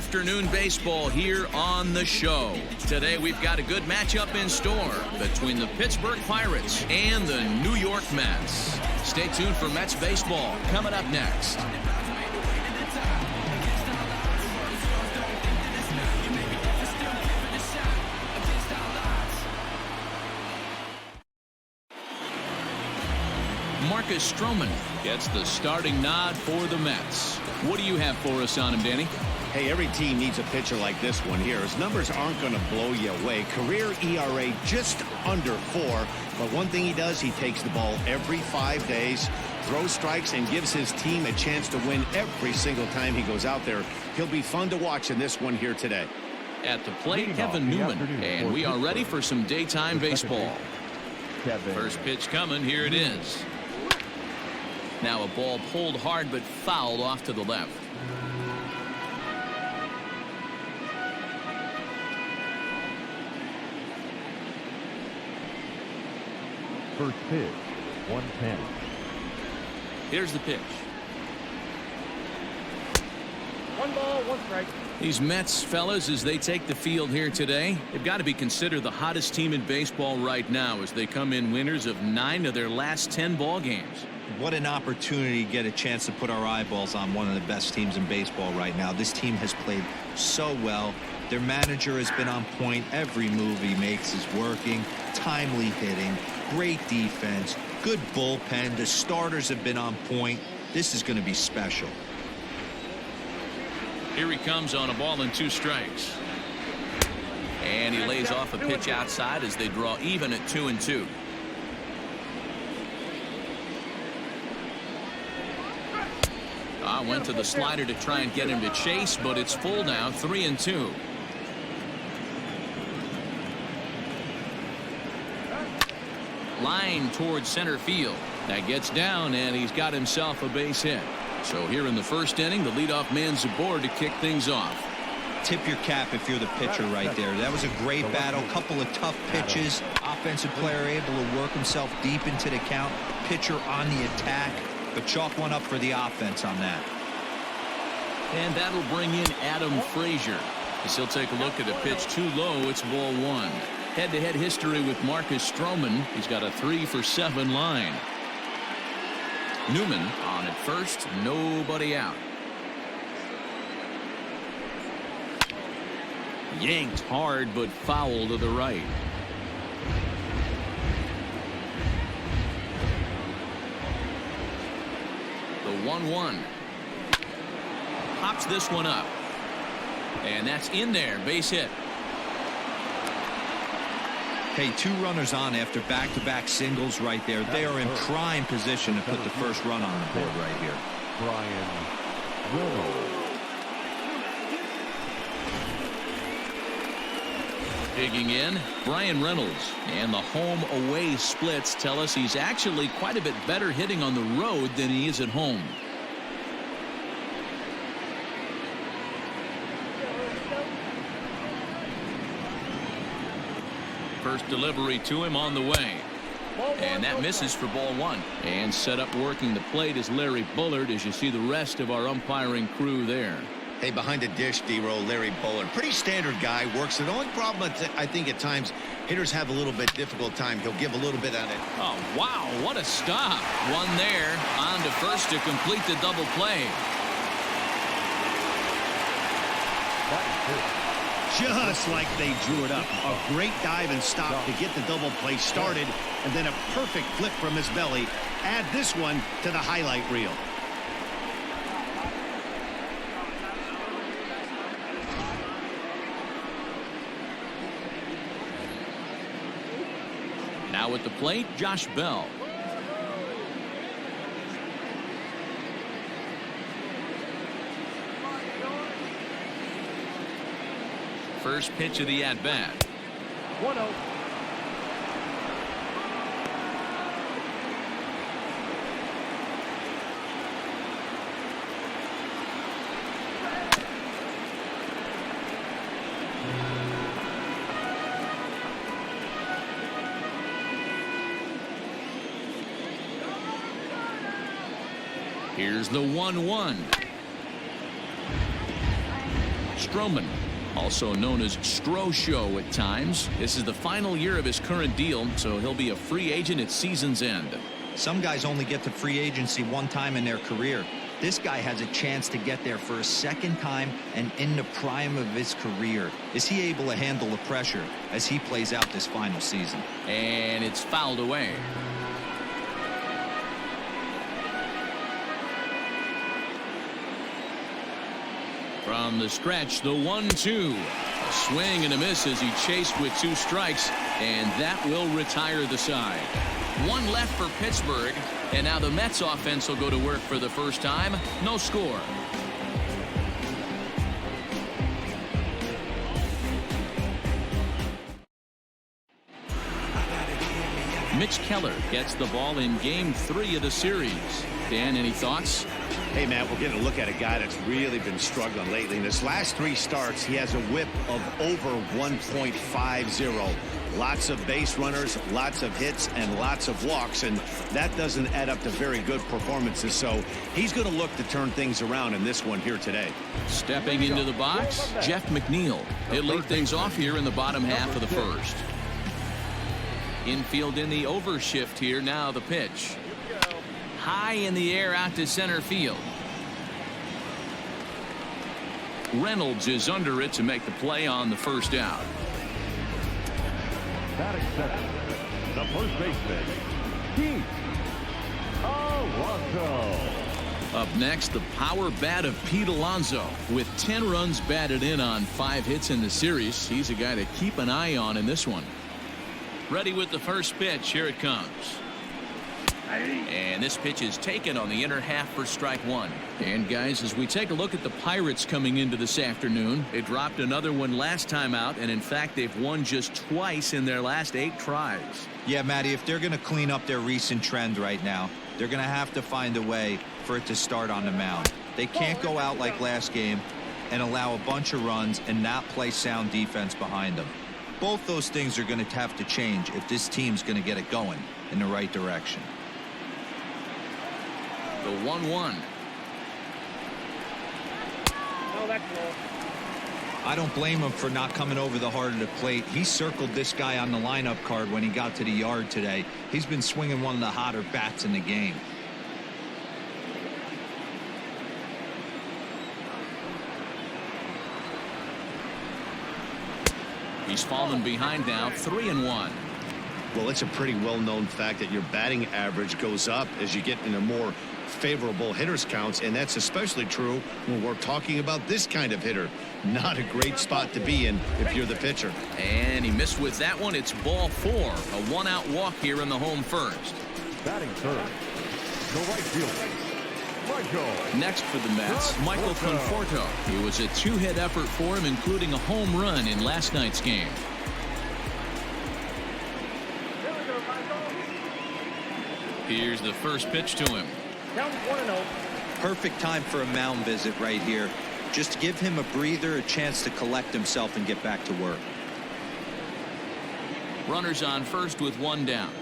afternoon baseball here on the show. Today we've got a good matchup in store between the Pittsburgh Pirates and the New York Mets. Stay tuned for Mets baseball coming up next. Marcus Stroman gets the starting nod for the Mets. What do you have for us on him, Danny? Hey, every team needs a pitcher like this one here. His numbers aren't going to blow you away. Career ERA just under 4. But one thing he does, he takes the ball every 5 days, throws strikes, and gives his team a chance to win every single time he goes out there. He'll be fun to watch in this one here today. At the plate, Kevin Newman. And we are ready for some daytime baseball. First pitch coming. Here it is. Now a ball pulled hard but fouled off to the left. First pitch, 110. Here's the pitch. 1 ball, 1 strike. These Mets, fellas, as they take the field here today, they've got to be considered the hottest team in baseball right now as they come in winners of 9 of their last 10 ball games. What an opportunity to get a chance to put our eyeballs on one of the best teams in baseball right now. This team has played so well. Their manager has been on point. Every move he makes is working. Timely hitting, great defense, good bullpen. The starters have been on point. This is going to be special. Here he comes on a ball and 2 strikes. And he lays off a pitch outside as they draw even at 2-2. Went to the slider to try and get him to chase, but it's full now, 3-2. Line towards center field. That gets down, and he's got himself a base hit. So here in the first inning, the leadoff man's aboard to kick things off. Tip your cap if you're the pitcher right there. That was a great battle. Couple of tough pitches. Offensive player able to work himself deep into the count. Pitcher on the attack. But chalk one up for the offense on that. And that'll bring in Adam Frazier. As he'll take a look at a pitch too low. It's ball 1. Head-to-head history with Marcus Stroman. He's got a 3-for-7 line. Newman on at first. Nobody out. Yanked hard but foul to the right. The 1-1. Pops this one up. And that's in there. Base hit. Hey, 2 runners on after back-to-back singles right there. They are in prime position to put the first run on the board right here. Brian Reynolds. Digging in, Brian Reynolds. And the home-away splits tell us he's actually quite a bit better hitting on the road than he is at home. First delivery to him on the way. And that misses for ball 1. And set up working the plate is Larry Bullard as you see the rest of our umpiring crew there. Hey, behind the dish, D-Roll, Larry Bullard. Pretty standard guy, works it. The only problem, I think, at times, hitters have a little bit difficult time. He'll give a little bit on it. Oh, wow, what a stop. One there, on to first to complete the double play. Just like they drew it up. A great dive and stop to get the double play started, and then a perfect flip from his belly. Add this one to the highlight reel. Now at the plate, Josh Bell. First pitch of the at-bat. 1-0. Here's the 1-1. Stroman, also known as Stro Show at times. This is the final year of his current deal, so he'll be a free agent at season's end. Some guys only get to free agency one time in their career. This guy has a chance to get there for a second time and in the prime of his career. Is he able to handle the pressure as he plays out this final season? And it's fouled away. From the stretch, the 1-2. A swing and a miss as he chased with 2 strikes, and that will retire the side. 1 left for Pittsburgh, and now the Mets offense will go to work for the first time. No score. Mitch Keller gets the ball in Game 3 of the series. Dan, any thoughts? Hey, Matt, we're getting a look at a guy that's really been struggling lately. In his last 3 starts, he has a whip of over 1.50. Lots of base runners, lots of hits, and lots of walks, and that doesn't add up to very good performances. So he's going to look to turn things around in this one here today. Stepping into the box, Jeff McNeil. He'll lead things off here in the bottom half of the first. Infield in the overshift here. Now the pitch. High in the air out to center field. Reynolds is under it to make the play on the first out. Batting second, the first baseman, Alonzo. Up next, the power bat of Pete Alonzo. With 10 runs batted in on 5 hits in the series, he's a guy to keep an eye on in this one. Ready with the first pitch. Here it comes. And this pitch is taken on the inner half for strike 1. And guys, as we take a look at the Pirates coming into this afternoon, they dropped another one last time out, and in fact they've won just twice in their last 8 tries. Yeah, Matty, if they're going to clean up their recent trend right now, they're going to have to find a way for it to start on the mound. They can't go out like last game and allow a bunch of runs and not play sound defense behind them. Both those things are going to have to change if this team's going to get it going in the right direction. The 1-1. Oh, that's low. I don't blame him for not coming over the heart of the plate. He circled this guy on the lineup card when he got to the yard today. He's been swinging one of the hotter bats in the game. He's fallen behind now, 3-1. Well, it's a pretty well-known fact that your batting average goes up as you get into more favorable hitters counts, and that's especially true when we're talking about this kind of hitter. Not a great spot to be in if you're the pitcher. And he missed with that one. It's ball 4. A 1-out walk here in the home first. Batting third, the right fielder, Michael. Next for the Mets, Michael Conforto. It was a 2-hit effort for him, including a home run in last night's game. Here's the first pitch to him. Count 1-0. Perfect time for a mound visit right here. Just give him a breather, a chance to collect himself and get back to work. Runners on first with 1 down.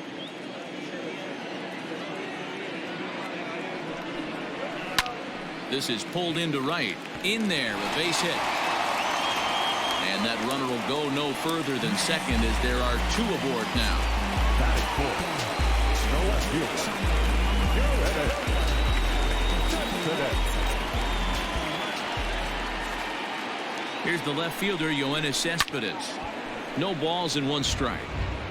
This is pulled into right. In there, a base hit. And that runner will go no further than second as there are 2 aboard now. Batting fourth, the left fielder, Yoenis Cespedes. Here's the left fielder, Yoenis Cespedes. No balls and 1 strike.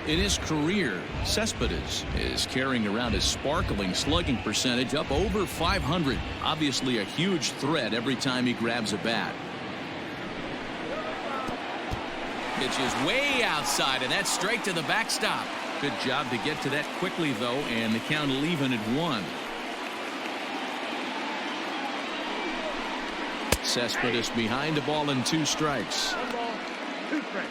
In his career, Cespedes is carrying around his sparkling slugging percentage up over 500. Obviously a huge threat every time he grabs a bat. Pitch is way outside, and that's straight to the backstop. Good job to get to that quickly, though, and the count will even at 1. Cespedes behind the ball and 2 strikes. 1 ball, 2 strikes.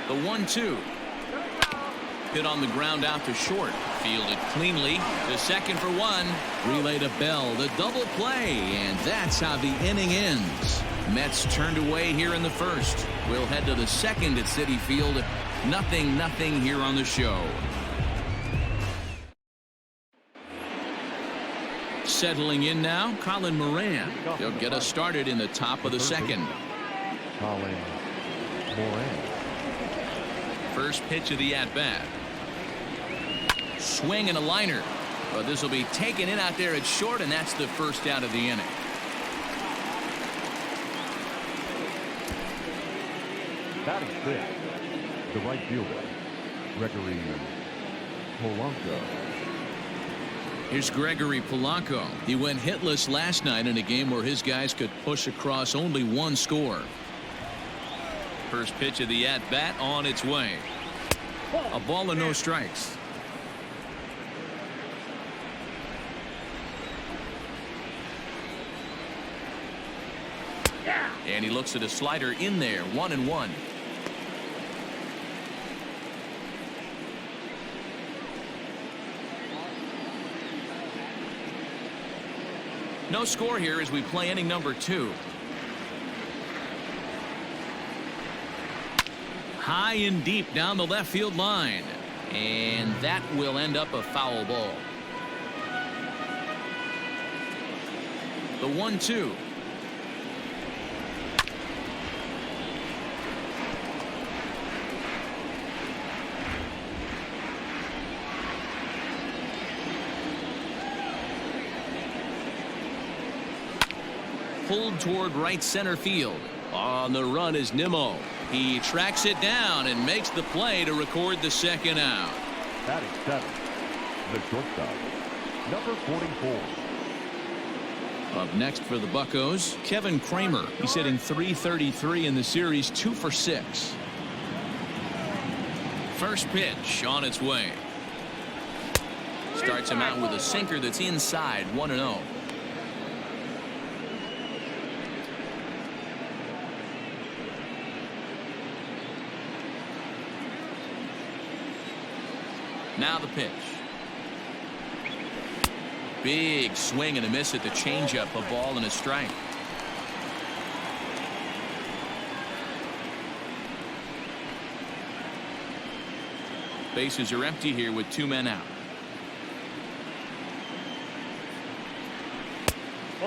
The 1-2. Hit on the ground out to short. Fielded cleanly to second for 1. Relay to Bell. The double play. And that's how the inning ends. Mets turned away here in the first. We'll head to the second at Citi Field 0-0 here on the show. Settling in now, Colin Moran. He'll get us started in the top of the second. Colin Moran. First pitch of the at-bat. Swing and a liner. But this will be taken in out there at short, and that's the first out of the inning. Batting fifth, the right fielder, Gregory Polanco. Here's Gregory Polanco. He went hitless last night in a game where his guys could push across only one score. First pitch of the at-bat on its way. A ball and no strikes. And he looks at a slider in there, 1-1. No score here as we play inning number 2. High and deep down the left field line. And that will end up a foul ball. The 1-2. Pulled toward right center field. On the run is Nimmo. He tracks it down and makes the play to record the second out. Batting seventh, the shortstop, number 44. Up next for the Buccos, Kevin Cramer. He's hitting .333 in the series, 2 for 6. First pitch on its way. Starts him out with a sinker that's inside, 1-0. Now the pitch. Big swing and a miss at the changeup. A ball and a strike. Bases are empty here with 2 men out.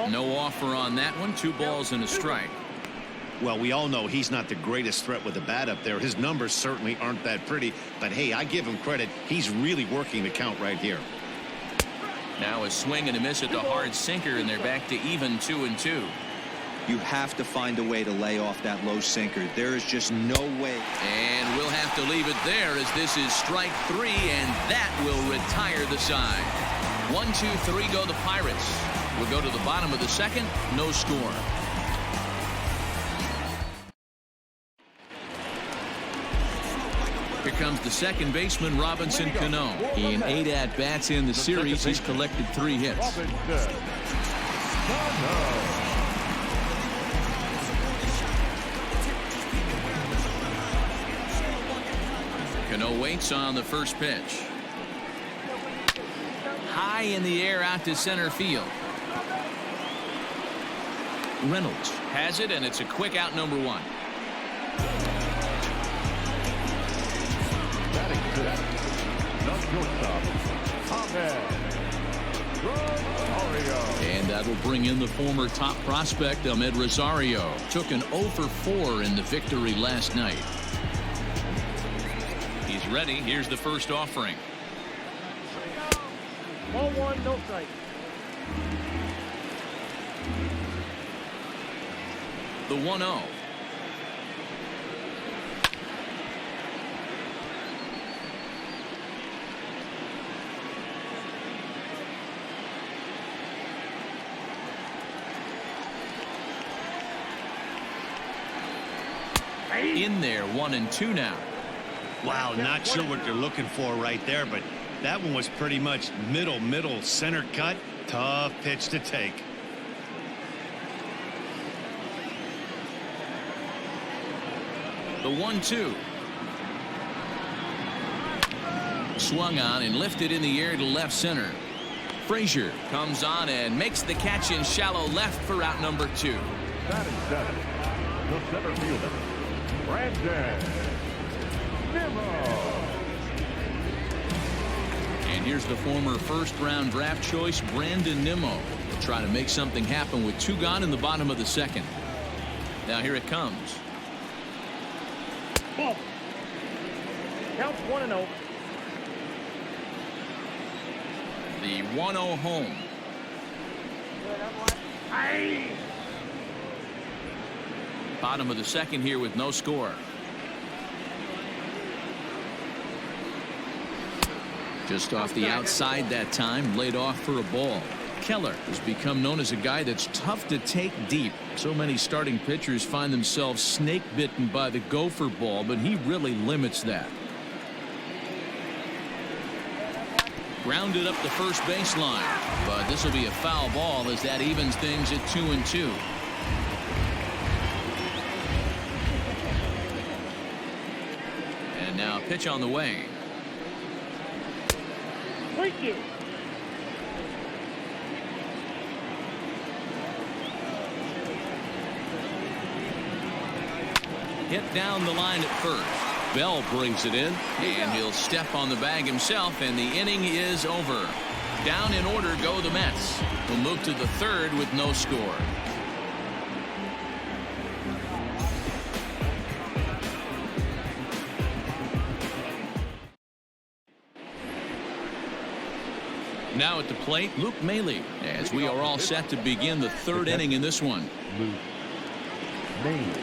No offer on that one. 2 balls and a strike. Well, we all know he's not the greatest threat with the bat up there. His numbers certainly aren't that pretty. But, hey, I give him credit. He's really working the count right here. Now a swing and a miss at the hard sinker, and they're back to even 2-2. You have to find a way to lay off that low sinker. There is just no way. And we'll have to leave it there as this is strike 3, and that will retire the side. 1-2-3 go the Pirates. We'll go to the bottom of the second. No score. Here comes the second baseman, Robinson Cano. In 8 at-bats in the series, he's collected 3 hits. Cano waits on the first pitch. High in the air out to center field. Reynolds has it, and it's a quick out, number 1. And that'll bring in the former top prospect, Ahmed Rosario. Took an 0 for 4 in the victory last night. He's ready. Here's the first offering. Ball 1, no strike. The 1-0. In there, 1-2 now. Wow, not sure what they're looking for right there, but that one was pretty much middle center cut. Tough pitch to take. The 1-2. Swung on and lifted in the air to left center. Frazier comes on and makes the catch in shallow left for out number 2. Batting seventh, the center fielder, Brandon And here's the former first-round draft choice, Brandon Nimmo. He'll try to make something happen with 2 gone in the bottom of the second. Now here it comes. Ball. Counts 1-0. The 1-0 home. Aye. Bottom of the second here with no score. Just off the outside that time, laid off for a ball. Keller has become known as a guy that's tough to take deep. So many starting pitchers find themselves snake bitten by the gopher ball, but he really limits that. Grounded up the first baseline, but this will be a foul ball as that evens things at 2-2. And now pitch on the way. Thank you. Hit down the line at first. Bell brings it in, and he'll step on the bag himself, and the inning is over. Down in order go the Mets. We'll move to the third with no score. Now at the plate, Luke Maile, as we are all set to begin the third inning in this one. Luke Maile.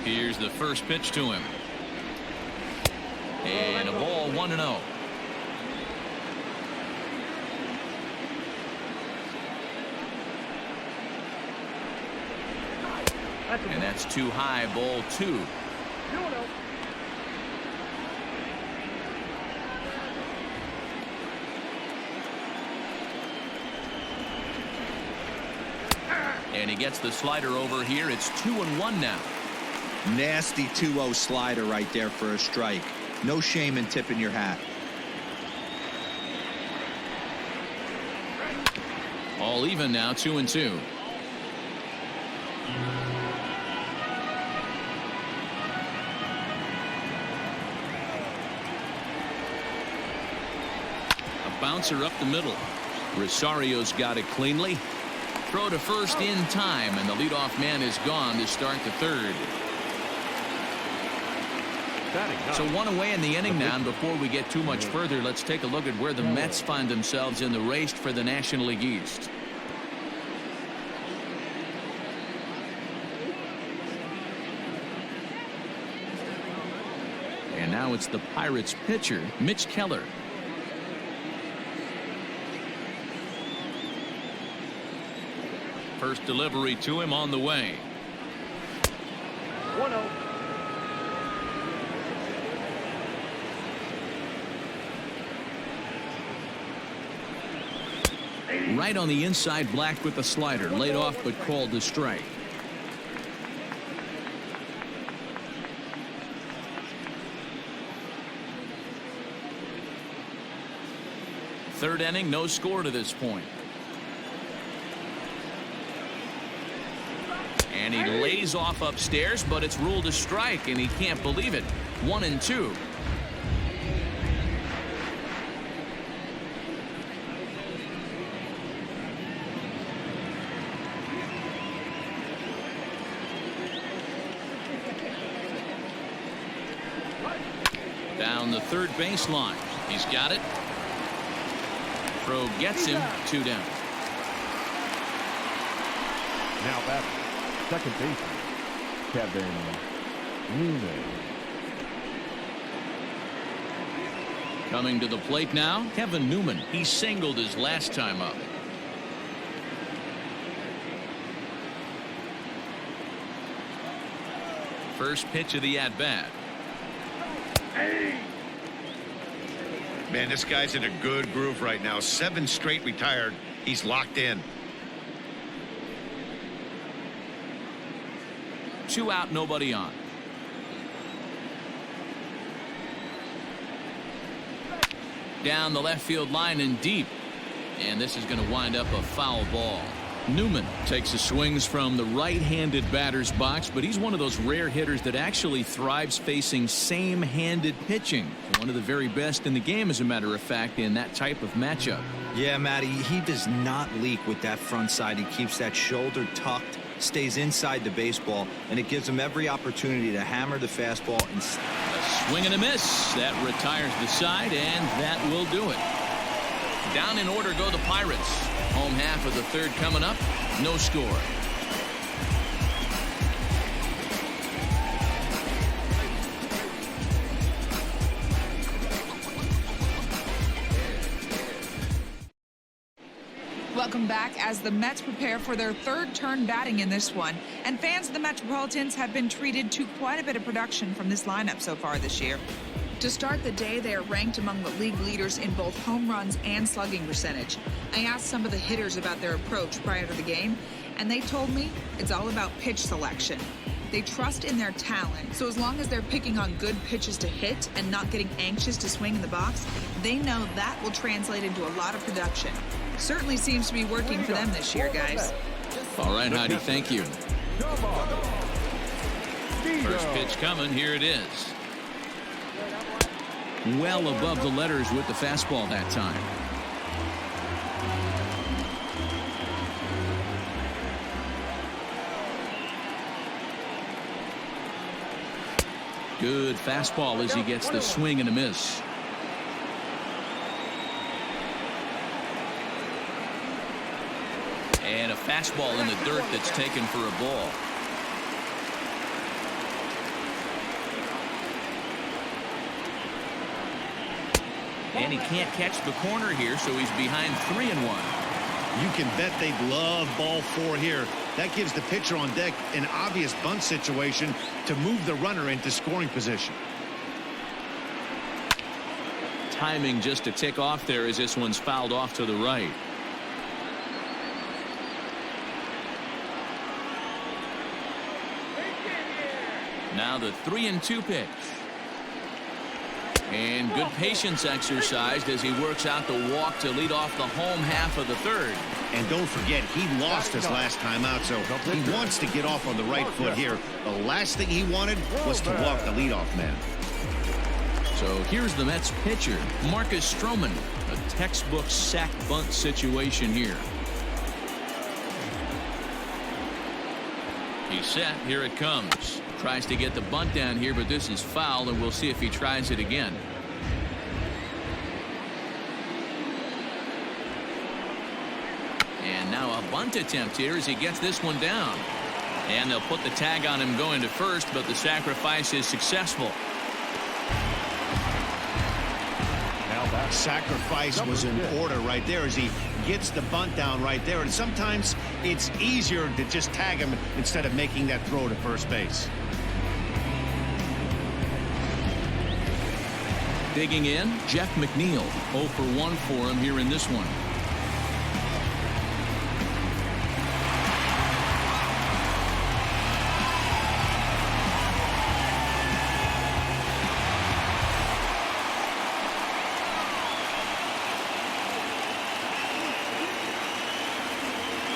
Here's the first pitch to him. And a ball 1-0. And that's too high, ball 2. 2-0. And he gets the slider over here. It's 2-1 now. Nasty 2-0 slider right there for a strike. No shame in tipping your hat. All even now, 2-2. A bouncer up the middle. Rosario's got it cleanly. Throw to first in time, and the leadoff man is gone to start the third. So one away in the inning now, and before we get too much further, let's take a look at where the Mets find themselves in the race for the National League East. And now it's the Pirates pitcher, Mitch Keller. First delivery to him on the way. 1-0. Right on the inside, Black with the slider, laid off but called the strike. Third inning, no score to this point. And he lays off upstairs, but it's ruled a strike, and he can't believe it. 1-2. Down the third baseline. He's got it. Throw gets him. 2 down. Now that's second baseman, Kevin Newman. Coming to the plate now, Kevin Newman. He singled his last time up. First pitch of the at-bat. Man, this guy's in a good groove right now. 7 straight retired. He's locked in. 2 out, nobody on. Down the left field line and deep. And this is going to wind up a foul ball. Newman takes his swings from the right-handed batter's box, but he's one of those rare hitters that actually thrives facing same-handed pitching. One of the very best in the game, as a matter of fact, in that type of matchup. Yeah, Matty, he does not leak with that front side. He keeps that shoulder tucked, stays inside the baseball, and it gives him every opportunity to hammer the fastball. And a swing and a miss. That retires the side, and that will do it. Down in order go the Pirates. Home half of the third coming up. No score. Welcome back as the Mets prepare for their third turn batting in this one. And fans of the Metropolitans have been treated to quite a bit of production from this lineup so far this year. To start the day, they are ranked among the league leaders in both home runs and slugging percentage. I asked some of the hitters about their approach prior to the game, and they told me it's all about pitch selection. They trust in their talent, so as long as they're picking on good pitches to hit and not getting anxious to swing in the box, they know that will translate into a lot of production. Certainly seems to be working for them this year, guys. All right, Heidi, thank you. First pitch coming, here it is. Well above the letters with the fastball that time. Good fastball as he gets the swing and a miss. And a fastball in the dirt that's taken for a ball. And he can't catch the corner here, so he's behind 3-1. You can bet they'd love ball 4 here. That gives the pitcher on deck an obvious bunt situation to move the runner into scoring position. Timing just a tick off there as this one's fouled off to the right. Now the 3-2 pitch. And good patience exercised as he works out the walk to lead off the home half of the third. And don't forget, he lost his last time out, so he wants to get off on the right foot here. The last thing he wanted was to walk the leadoff man. So here's the Mets pitcher, Marcus Stroman. A textbook sack bunt situation here. He's set. Here it comes. Tries to get the bunt down here, but this is foul, and we'll see if he tries it again. And now a bunt attempt here as he gets this one down. And they'll put the tag on him going to first, but the sacrifice is successful. Sacrifice was in order right there as he gets the bunt down right there. And sometimes it's easier to just tag him instead of making that throw to first base. Digging in, Jeff McNeil. 0 for 1 for him here in this one.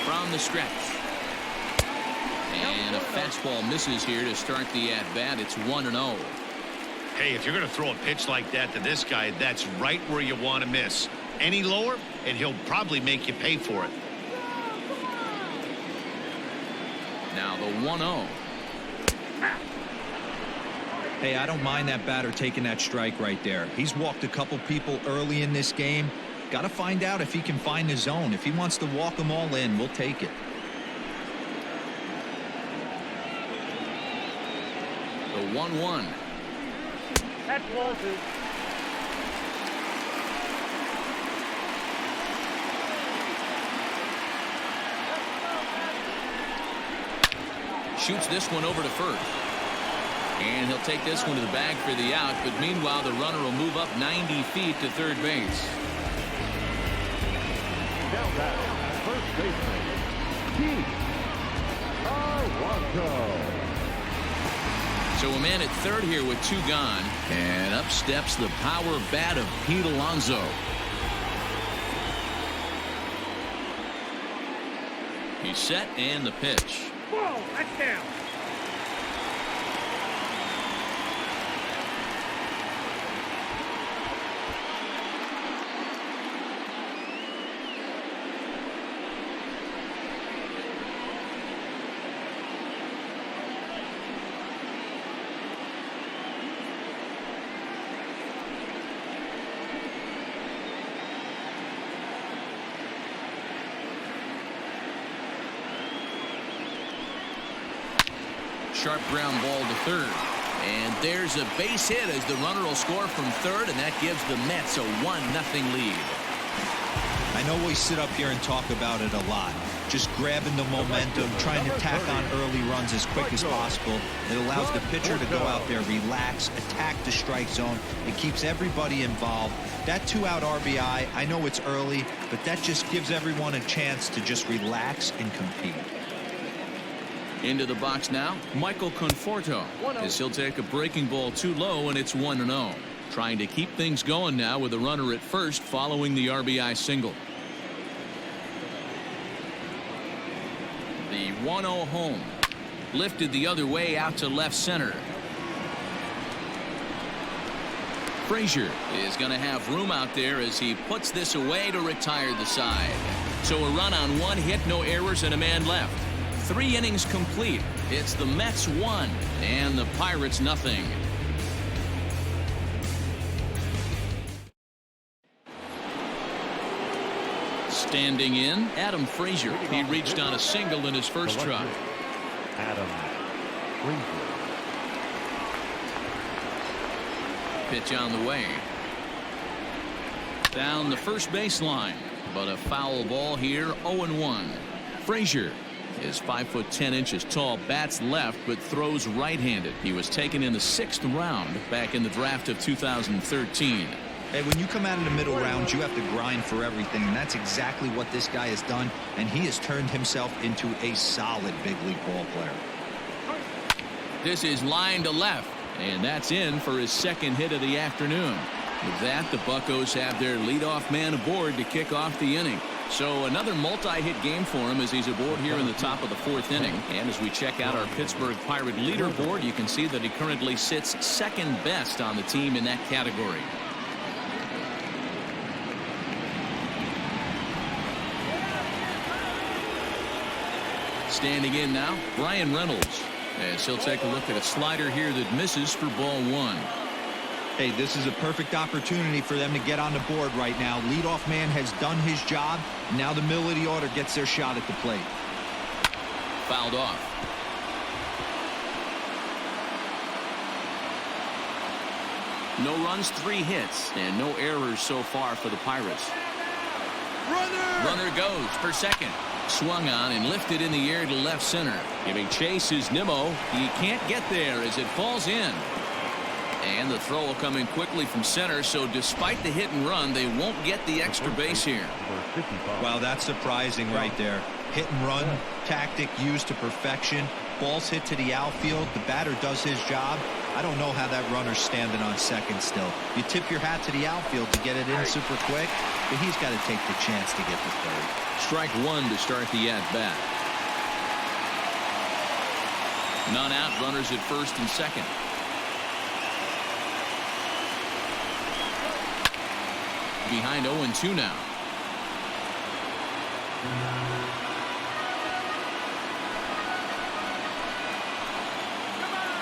From the stretch. And a fastball misses here to start the at-bat. It's 1-0. Hey, if you're going to throw a pitch like that to this guy, that's right where you want to miss. Any lower, and he'll probably make you pay for it. Now the 1-0. Hey, I don't mind that batter taking that strike right there. He's walked a couple people early in this game. Got to find out if he can find the zone. If he wants to walk them all in, we'll take it. The 1-1. That's Walters. Shoots this one over to first. And he'll take this one to the bag for the out, but meanwhile the runner will move up 90 feet to third base. Now that first baseman, Alonzo. So a man at third here with 2 gone, and up steps the power bat of Pete Alonzo. He's set and the pitch. Whoa, that's down. Sharp ground ball to third. And there's a base hit as the runner will score from third, and that gives the Mets a 1-0 lead. I know we sit up here and talk about it a lot. Just grabbing the momentum, trying to tack on early runs as quick as possible. It allows the pitcher to go out there, relax, attack the strike zone. It keeps everybody involved. That 2-out RBI, I know it's early, but that just gives everyone a chance to just relax and compete. Into the box now, Michael Conforto, as he'll take a breaking ball too low, and it's 1-0. Trying to keep things going now with a runner at first following the RBI single. The 1-0 home. Lifted the other way out to left center. Frazier is going to have room out there as he puts this away to retire the side. So a run on one hit, no errors, and a man left. 3 innings complete. It's the Mets 1 and the Pirates nothing. Standing in, Adam Frazier. He reached on a single in his first try. Adam Frazier. Pitch on the way. Down the first baseline, but a foul ball here. 0-1. Frazier is 5'10" tall, bats left, but throws right-handed. He was taken in the 6th round back in the draft of 2013. Hey, when you come out of the middle rounds, you have to grind for everything, and that's exactly what this guy has done, and he has turned himself into a solid big league ball player. This is line to left, and that's in for his 2nd hit of the afternoon. With that, the Buccos have their leadoff man aboard to kick off the inning. So another multi-hit game for him as he's aboard here in the top of the 4th inning. And as we check out our Pittsburgh Pirate leaderboard, you can see that he currently sits 2nd best on the team in that category. Standing in now, Brian Reynolds, as he'll take a look at a slider here that misses for ball 1. Hey, this is a perfect opportunity for them to get on the board right now. Leadoff man has done his job. Now the middle of the order gets their shot at the plate. Fouled off. No runs, 3 hits, and no errors so far for the Pirates. Runner goes for second. Swung on and lifted in the air to left center. Giving chase is Nimmo. He can't get there as it falls in. And the throw will come in quickly from center, so despite the hit and run, they won't get the extra base here. Wow, that's surprising right there. Hit and run tactic used to perfection. Ball's hit to the outfield. The batter does his job. I don't know how that runner's standing on second still. You tip your hat to the outfield to get it in super quick, but he's got to take the chance to get the third. Strike 1 to start the at-bat. None out, runners at first and second. Behind 0-2 now.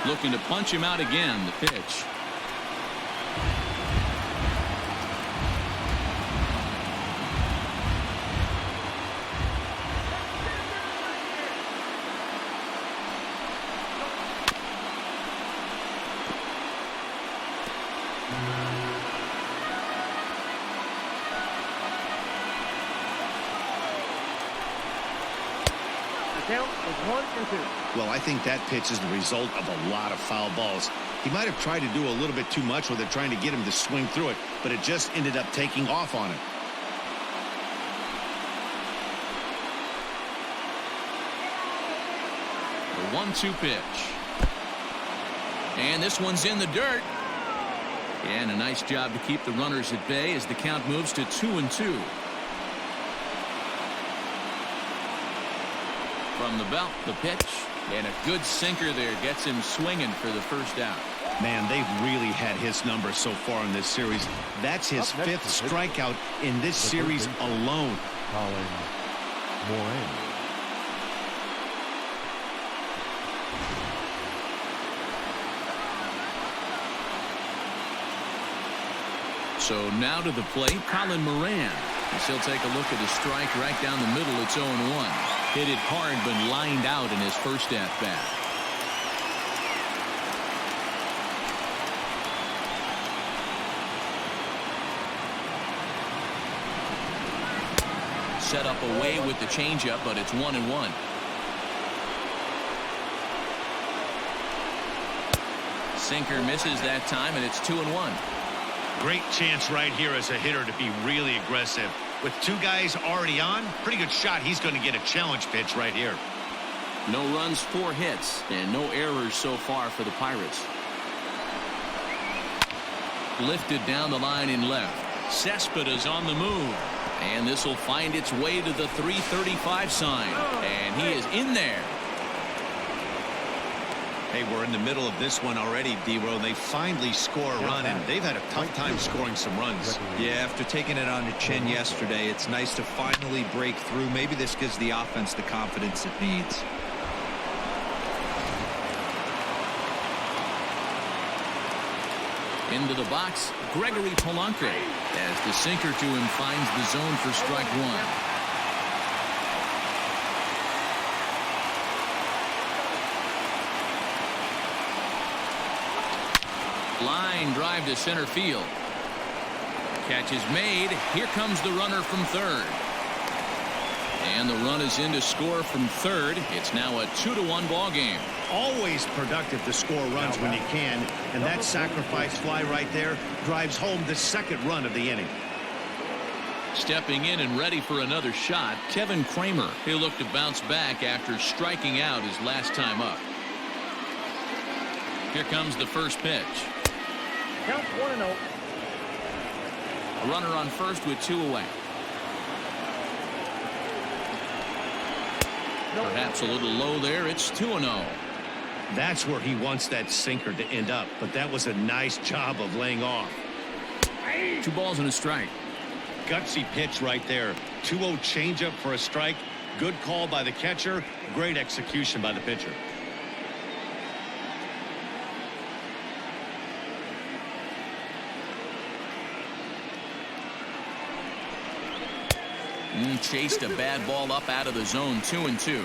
Looking to punch him out again. The pitch. Count is 1-2. Well, I think that pitch is the result of a lot of foul balls. He might have tried to do a little bit too much with it, trying to get him to swing through it, but it just ended up taking off on him. The 1-2 pitch. And this one's in the dirt. And a nice job to keep the runners at bay as the count moves to 2-2. From the belt, the pitch, and a good sinker there gets him swinging for the first out. Man, they've really had his number so far in this series. That's his fifth strikeout in this series alone. Calling Moran. So now to the plate, Colin Moran. He'll take a look at the strike right down the middle. It's 0-1. Hit it hard, but lined out in his first at-bat. Set up away with the changeup, but it's 1-1. Sinker misses that time, and it's 2-1. Great chance right here as a hitter to be really aggressive. With two guys already on, pretty good shot. He's going to get a challenge pitch right here. No runs, 4 hits, and no errors so far for the Pirates. Lifted down the line in left. Cespedes on the move. And this will find its way to the 335 sign. And he is in there. Hey, we're in the middle of this one already, D-Row. They finally score a run, and they've had a tough time scoring some runs. Yeah, after taking it on the chin yesterday, it's nice to finally break through. Maybe this gives the offense the confidence it needs. Into the box, Gregory Polanco, as the sinker to him finds the zone for strike 1. Line drive to center field. Catch is made. Here comes the runner from third. And the run is in to score from third. It's now a 2-1 ball game. Always productive to score runs when you can, and that sacrifice fly right there drives home the second run of the inning. Stepping in and ready for another shot, Kevin Cramer. He'll look to bounce back after striking out his last time up. Here comes the first pitch. Count 1-0. A runner on first with 2 away. Perhaps a little low there. It's 2-0. That's where he wants that sinker to end up, but that was a nice job of laying off. 2 balls and a strike. Gutsy pitch right there. 2-0 changeup for a strike. Good call by the catcher. Great execution by the pitcher. Chased a bad ball up out of the zone. 2-2.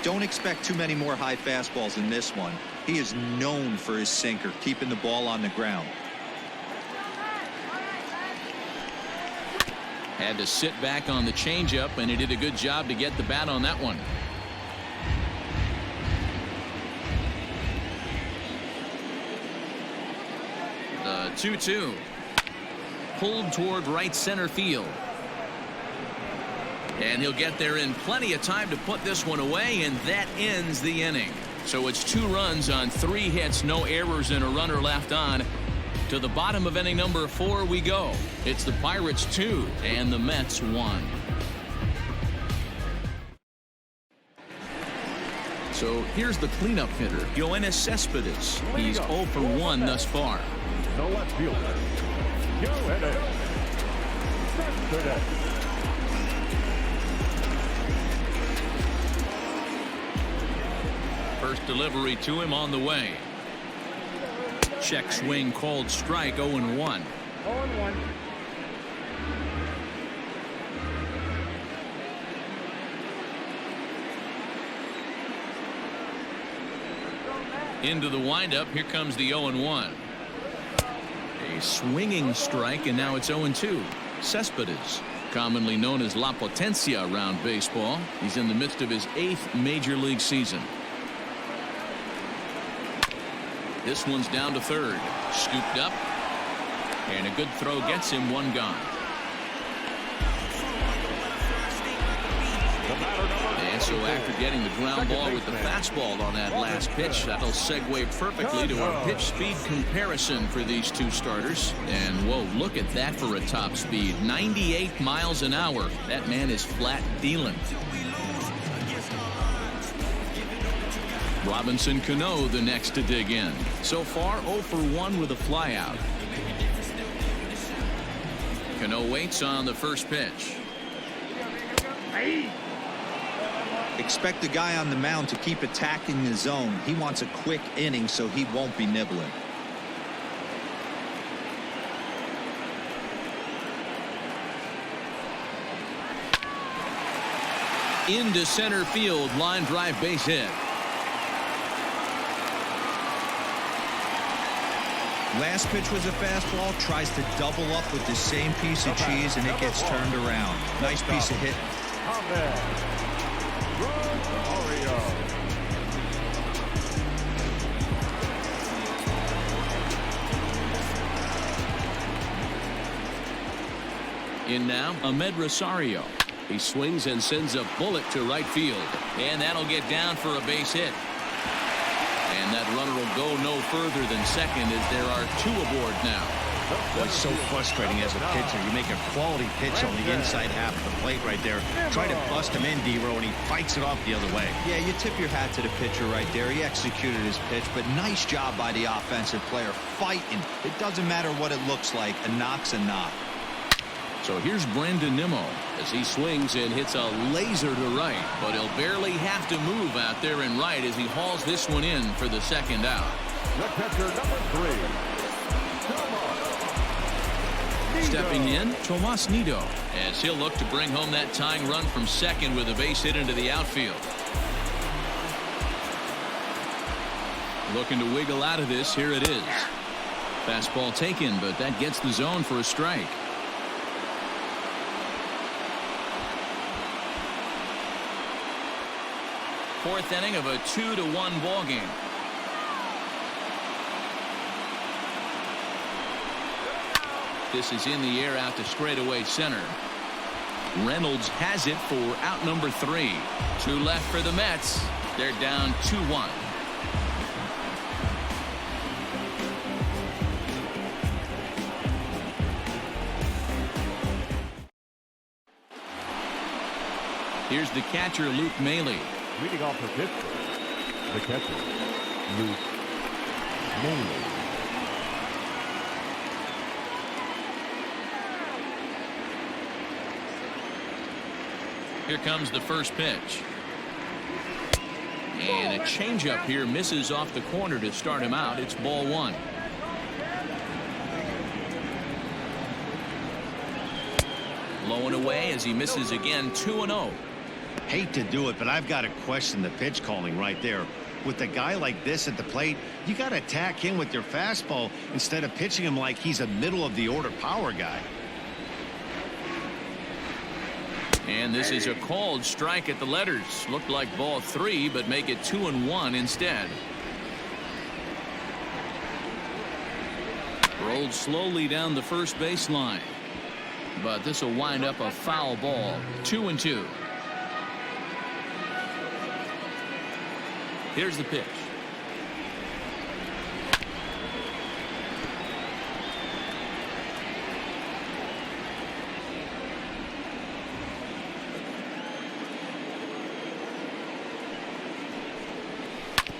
Don't expect too many more high fastballs in this one. He is known for his sinker, keeping the ball on the ground. Had to sit back on the changeup, and he did a good job to get the bat on that one. The 2-2. Pulled toward right center field. And he'll get there in plenty of time to put this one away, and that ends the inning. So it's 2 runs on 3 hits, no errors, and a runner left on. To the bottom of inning number 4 we go. It's the Pirates 2 and the Mets 1. So here's the cleanup hitter, Yoenis Cespedes. He's 0 for 1 thus far. The left fielder, Yoenis Cespedes. First delivery to him on the way. Check swing called strike. 0-1. 0-1. Into the windup. Here comes the 0-1. A swinging strike, and now it's 0-2. Cespedes, commonly known as La Potencia around baseball. He's in the midst of his 8th major league season. This one's down to third. Scooped up. And a good throw gets him 1 gone. And so after getting the ground ball with the fastball on that last pitch, that'll segue perfectly to our pitch speed comparison for these 2 starters. And whoa, look at that for a top speed. 98 miles an hour. That man is flat dealing. Robinson Cano the next to dig in. So far 0 for 1 with a flyout. Cano waits on the first pitch. Expect the guy on the mound to keep attacking the zone. He wants a quick inning so he won't be nibbling. Into center field, line drive, base hit. Last pitch was a fastball, tries to double up with the same piece of cheese, and it gets turned around. Nice piece of hit. In now, Ahmed Rosario. He swings and sends a bullet to right field, and that'll get down for a base hit. And that runner will go no further than second as there are 2 aboard now. Boy, it's so frustrating as a pitcher. You make a quality pitch on the inside half of the plate right there. Try to bust him in, D-Row, and he fights it off the other way. Yeah, you tip your hat to the pitcher right there. He executed his pitch, but nice job by the offensive player fighting. It doesn't matter what it looks like. A knock's a knock. So here's Brandon Nimmo as he swings and hits a laser to right, but he'll barely have to move out there in right as he hauls this one in for the second out. The catcher, number 3. Stepping in, Tomas Nido, as he'll look to bring home that tying run from second with a base hit into the outfield. Looking to wiggle out of this. Here it is. Fastball taken, but that gets the zone for a strike. Fourth inning of a 2-1 ball game. This is in the air out to straightaway center. Reynolds has it for out number 3. 2 left for the Mets. They're down 2-1. Here's the catcher, Luke Maile. Leading off for Pittsburgh, the catcher, Luke Maile. Here comes the first pitch. And a changeup here misses off the corner to start him out. It's ball 1. Low and away as he misses again. 2-0. Hate to do it, but I've got to question the pitch calling right there. With a guy like this at the plate, you got to attack him with your fastball instead of pitching him like he's a middle of the order power guy. And this is a called strike at the letters. Looked like ball 3, but make it 2-1 instead. Rolled slowly down the first baseline, but this will wind up a foul ball. 2-2. Here's the pitch.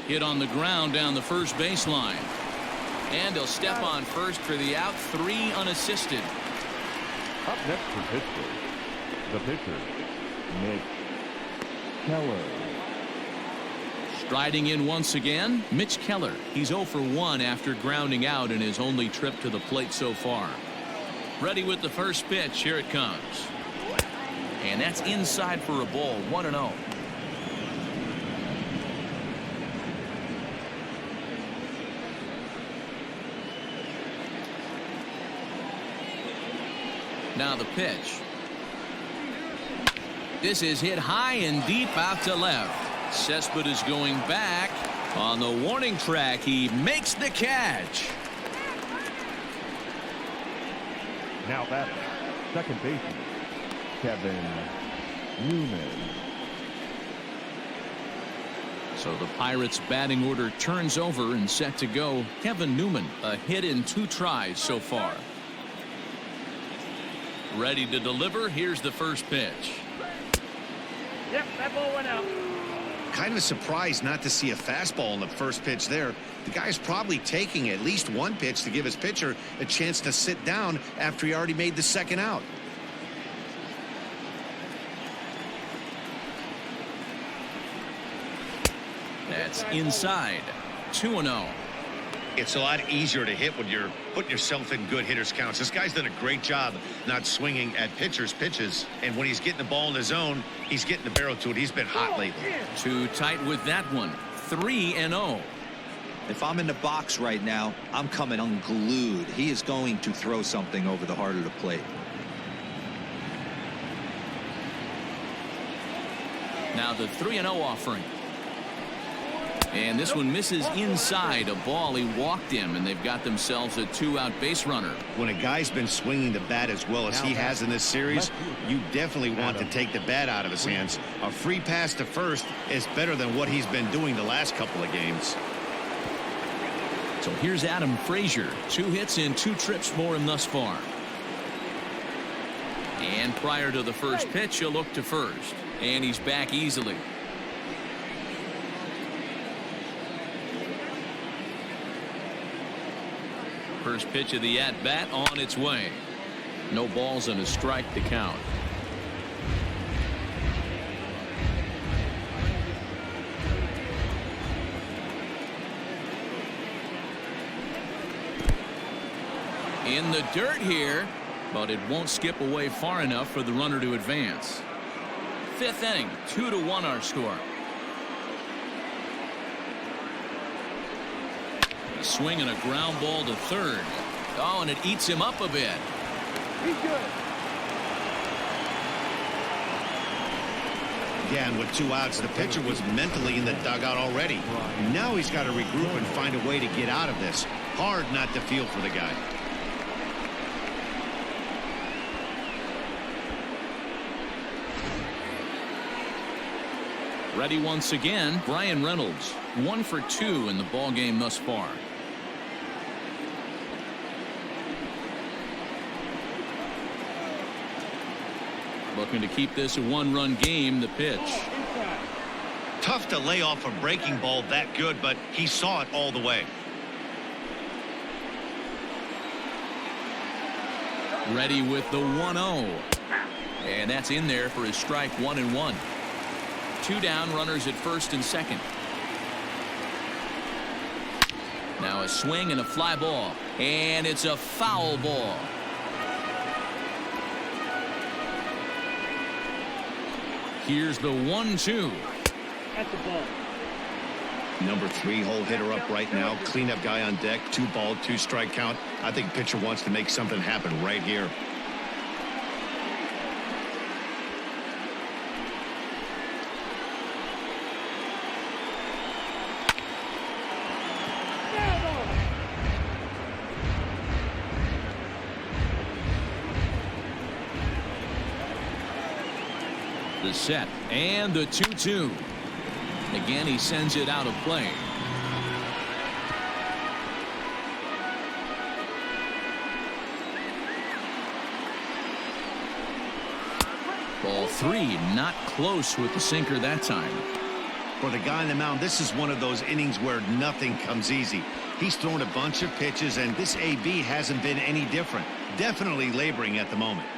Hit on the ground down the first baseline. And he'll step on first for the out. 3 unassisted. Up next for Pittsburgh, the pitcher, Mitch Keller. Striding in once again, Mitch Keller. He's 0 for 1 after grounding out in his only trip to the plate so far. Ready with the first pitch. Here it comes. And that's inside for a ball. 1-0. Now the pitch. This is hit high and deep out to left. Cespedes going back on the warning track. He makes the catch. Now that's second baseman, Kevin Newman. So the Pirates batting order turns over and set to go. Kevin Newman, a hit in 2 tries so far. Ready to deliver. Here's the first pitch. Yep, that ball went out. Kind of surprised not to see a fastball on the first pitch there. The guy's probably taking at least one pitch to give his pitcher a chance to sit down after he already made the second out. That's inside. 2-0. It's a lot easier to hit when you're putting yourself in good hitters counts. This guy's done a great job not swinging at pitchers' pitches. And when he's getting the ball in his zone, he's getting the barrel to it. He's been hot lately. Too tight with that one. 3-0. If I'm in the box right now, I'm coming unglued. He is going to throw something over the heart of the plate. Now the 3-0 offering. And this one misses inside. A ball. He walked him, and they've got themselves a 2-out base runner. When a guy's been swinging the bat as well as he has in this series, you definitely want to take the bat out of his hands. A free pass to first is better than what he's been doing the last couple of games. So here's Adam Frazier. 2 hits and 2 trips for him thus far. And prior to the first pitch, he'll look to first. And he's back easily. First pitch of the at-bat on its way. No balls and a strike to count. In the dirt here, but it won't skip away far enough for the runner to advance. 5th inning, 2-1 our score. A swing and a ground ball to third. Oh, and it eats him up a bit. He's good. Yeah, and with 2 outs, the pitcher was mentally in the dugout already. Now he's got to regroup and find a way to get out of this. Hard not to feel for the guy. Ready once again, Brian Reynolds. 1 for 2 in the ball game thus far. Looking to keep this a 1-run game. The pitch. Tough to lay off a breaking ball that good, but he saw it all the way. Ready with the 1-0. And that's in there for his strike. 1-1. 2 down, runners at first and second. Now a swing and a fly ball. And it's a foul ball. Here's the 1-2. At the ball. Number 3 hole hitter up right now. Cleanup guy on deck. 2 ball, 2 strike count. I think pitcher wants to make something happen right here. The set and the 2-2. Again, he sends it out of play. Ball 3, not close with the sinker that time. For the guy on the mound, this is one of those innings where nothing comes easy. He's thrown a bunch of pitches, and this AB hasn't been any different. Definitely laboring at the moment.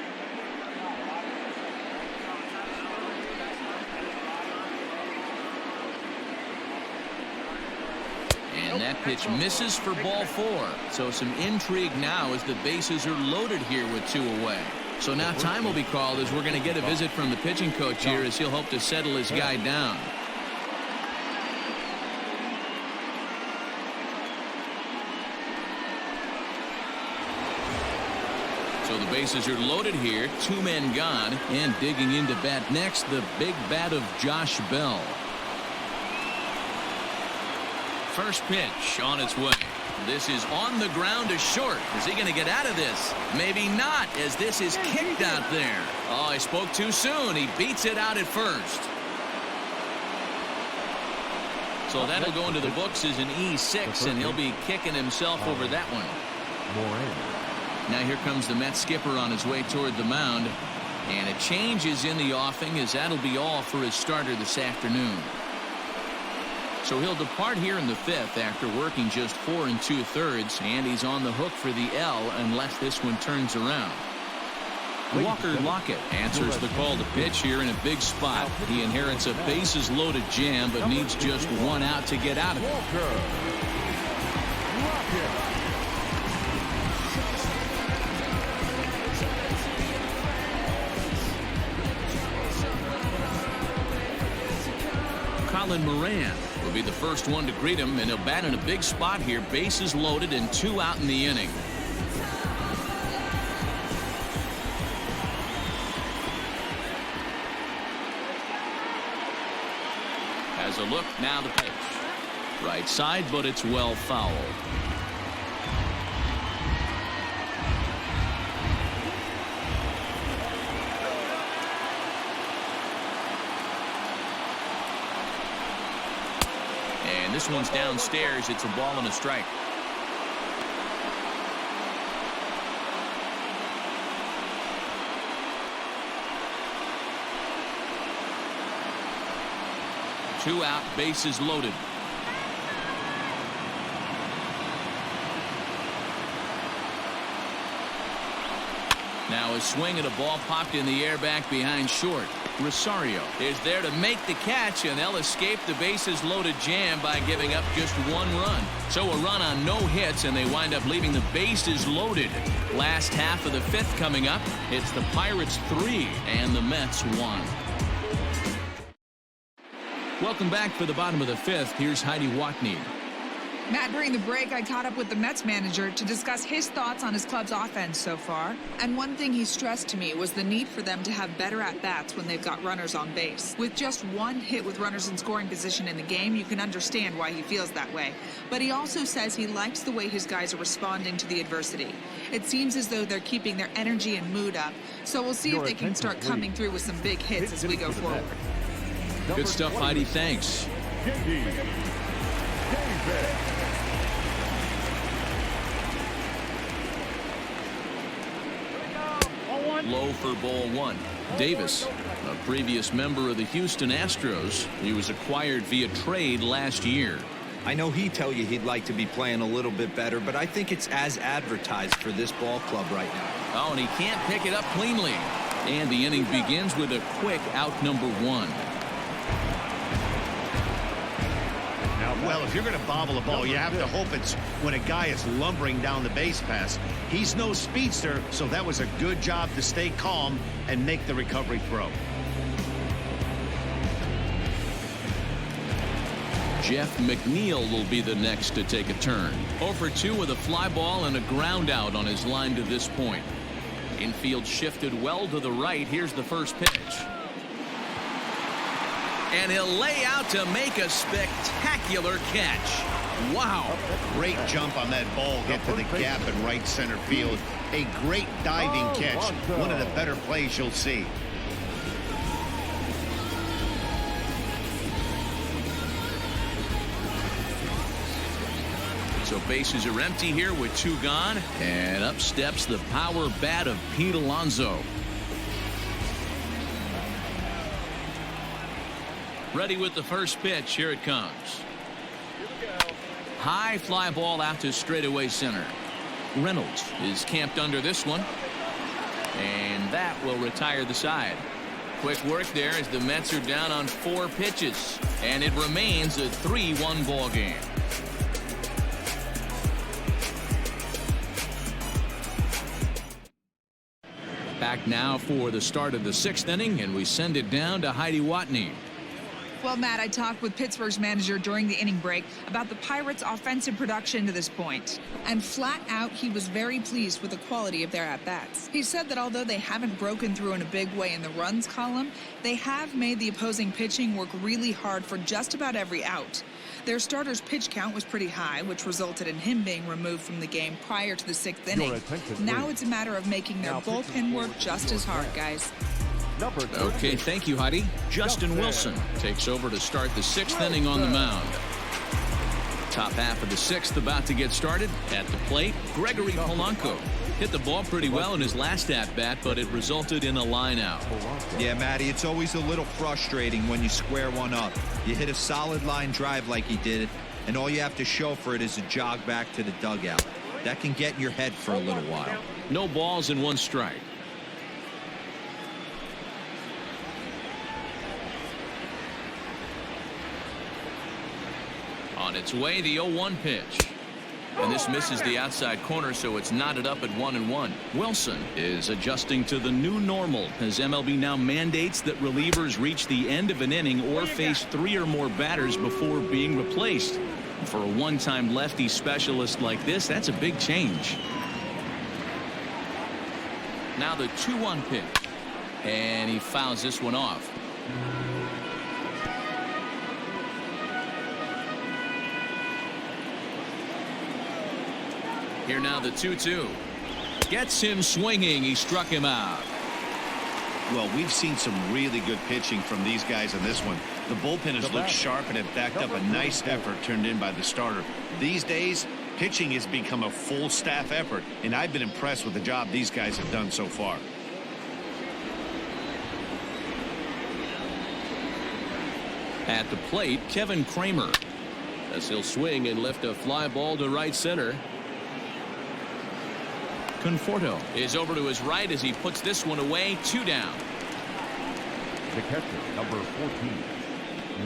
And that pitch misses for ball 4. So some intrigue now as the bases are loaded here with 2 away. So now time will be called as we're going to get a visit from the pitching coach here as he'll hope to settle his guy down. So the bases are loaded here. 2 men gone. And digging into bat next, the big bat of Josh Bell. First pitch on its way. This is on the ground to short. Is he going to get out of this? Maybe not, as this is kicked out there. Oh, I spoke too soon. He beats it out at first. So that'll go into the books as an E6, and he'll be kicking himself over that one. Now here comes the Mets skipper on his way toward the mound. And a change is in the offing, as that'll be all for his starter this afternoon. So he'll depart here in the 5th after working just 4 2/3, and he's on the hook for the L unless this one turns around. Walker Lockett answers the call to pitch here in a big spot. He inherits a bases loaded jam, but needs just 1 out to get out of it. Colin Moran will be the first one to greet him, and he'll bat in a big spot here. Bases loaded and 2 out in the inning. Has a look, now the pitch. Right side, but it's well fouled. And this one's downstairs. It's a ball and a strike. Two out, bases loaded. Now a swing at a ball popped in the air back behind short. Rosario is there to make the catch, and they'll escape the bases loaded jam by giving up just 1 run. So a run on no hits, and they wind up leaving the bases loaded. Last half of the 5th coming up. It's the Pirates 3 and the Mets 1. Welcome back for the bottom of the 5th. Here's Heidi Watney. Matt, during the break, I caught up with the Mets manager to discuss his thoughts on his club's offense so far. And one thing he stressed to me was the need for them to have better at-bats when they've got runners on base. With just 1 hit with runners in scoring position in the game, you can understand why he feels that way. But he also says he likes the way his guys are responding to the adversity. It seems as though they're keeping their energy and mood up. So we'll see if they can start coming through with some big hits as we go forward. Good stuff, Heidi. Thanks. Low for ball 1. Davis, a previous member of the Houston Astros. He was acquired via trade last year. I know he'd tell you he'd like to be playing a little bit better, but I think it's as advertised for this ball club right now. Oh, and he can't pick it up cleanly. And the inning begins with a quick out number 1. Well, if you're going to bobble a ball, you have to hope it's when a guy is lumbering down the base pass. He's no speedster, so that was a good job to stay calm and make the recovery throw. Jeff McNeil will be the next to take a turn. 0 for 2 with a fly ball and a ground out on his line to this point. Infield shifted well to the right. Here's the first pitch. And he'll lay out to make a spectacular catch. Wow. Great jump on that ball. Hit to the gap in right center field. A great diving catch. One of the better plays you'll see. So bases are empty here with 2 gone. And up steps the power bat of Pete Alonzo. Ready with the first pitch. Here it comes. High fly ball out to straightaway center. Reynolds is camped under this one. And that will retire the side. Quick work there as the Mets are down on 4 pitches. And it remains a 3-1 ball game. Back now for the start of the 6th inning, and we send it down to Heidi Watney. Well, Matt, I talked with Pittsburgh's manager during the inning break about the Pirates' offensive production to this point. And flat out, he was very pleased with the quality of their at-bats. He said that although they haven't broken through in a big way in the runs column, they have made the opposing pitching work really hard for just about every out. Their starter's pitch count was pretty high, which resulted in him being removed from the game prior to the 6th inning. Now it's a matter of making their bullpen work just as hard, guys. Okay, thank you, Heidi. Justin Wilson takes over to start the 6th inning on the mound. Top half of the 6th about to get started. At the plate, Gregory Polanco hit the ball pretty well in his last at-bat, but it resulted in a line out. Yeah, Matty, it's always a little frustrating when you square one up. You hit a solid line drive like he did, and all you have to show for it is a jog back to the dugout. That can get in your head for a little while. No balls and 1 strike. On its way, the 0-1 pitch. And this misses the outside corner, so it's knotted up at 1-1. Wilson is adjusting to the new normal as MLB now mandates that relievers reach the end of an inning or face 3 or more batters before being replaced. For a one-time lefty specialist like this, that's a big change. Now the 2-1 pitch. And he fouls this one off. Here now the 2-2. Gets him swinging. He struck him out. Well, we've seen some really good pitching from these guys in this one. The bullpen has looked sharp and have backed up a nice effort turned in by the starter. These days, pitching has become a full staff effort, and I've been impressed with the job these guys have done so far. At the plate, Kevin Cramer, as he'll swing and lift a fly ball to right center. Conforto is over to his right as he puts this one away. 2 down. The catcher, number 14,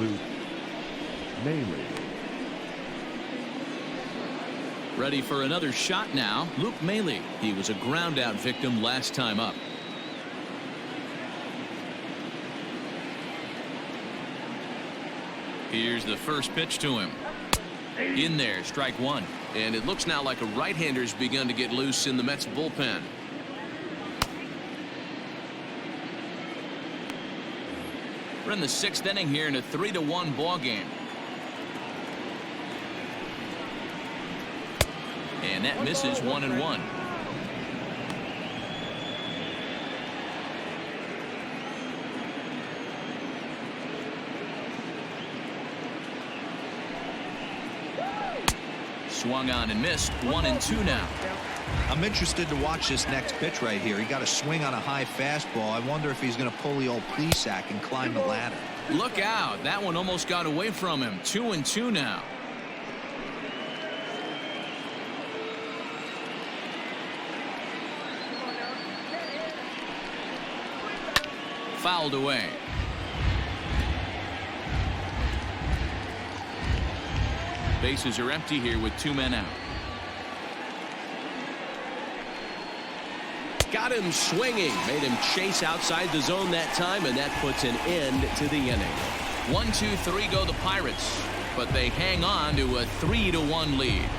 Luke Maile. Ready for another shot now. Luke Maile. He was a ground out victim last time up. Here's the first pitch to him. In there, strike 1. And it looks now like a right-hander's begun to get loose in the Mets bullpen. We're in the 6th inning here in a 3-1 ball game. And that misses 1-1. Swung on and missed. 1-2 now. I'm interested to watch this next pitch right here. He got a swing on a high fastball. I wonder if he's going to pull the old Plesac and climb the ladder. Look out. That one almost got away from him. 2-2 now. Fouled away. Bases are empty here with 2 men out. Got him swinging. Made him chase outside the zone that time, and that puts an end to the inning. 1-2-3 go the Pirates, but they hang on to a 3-1 lead.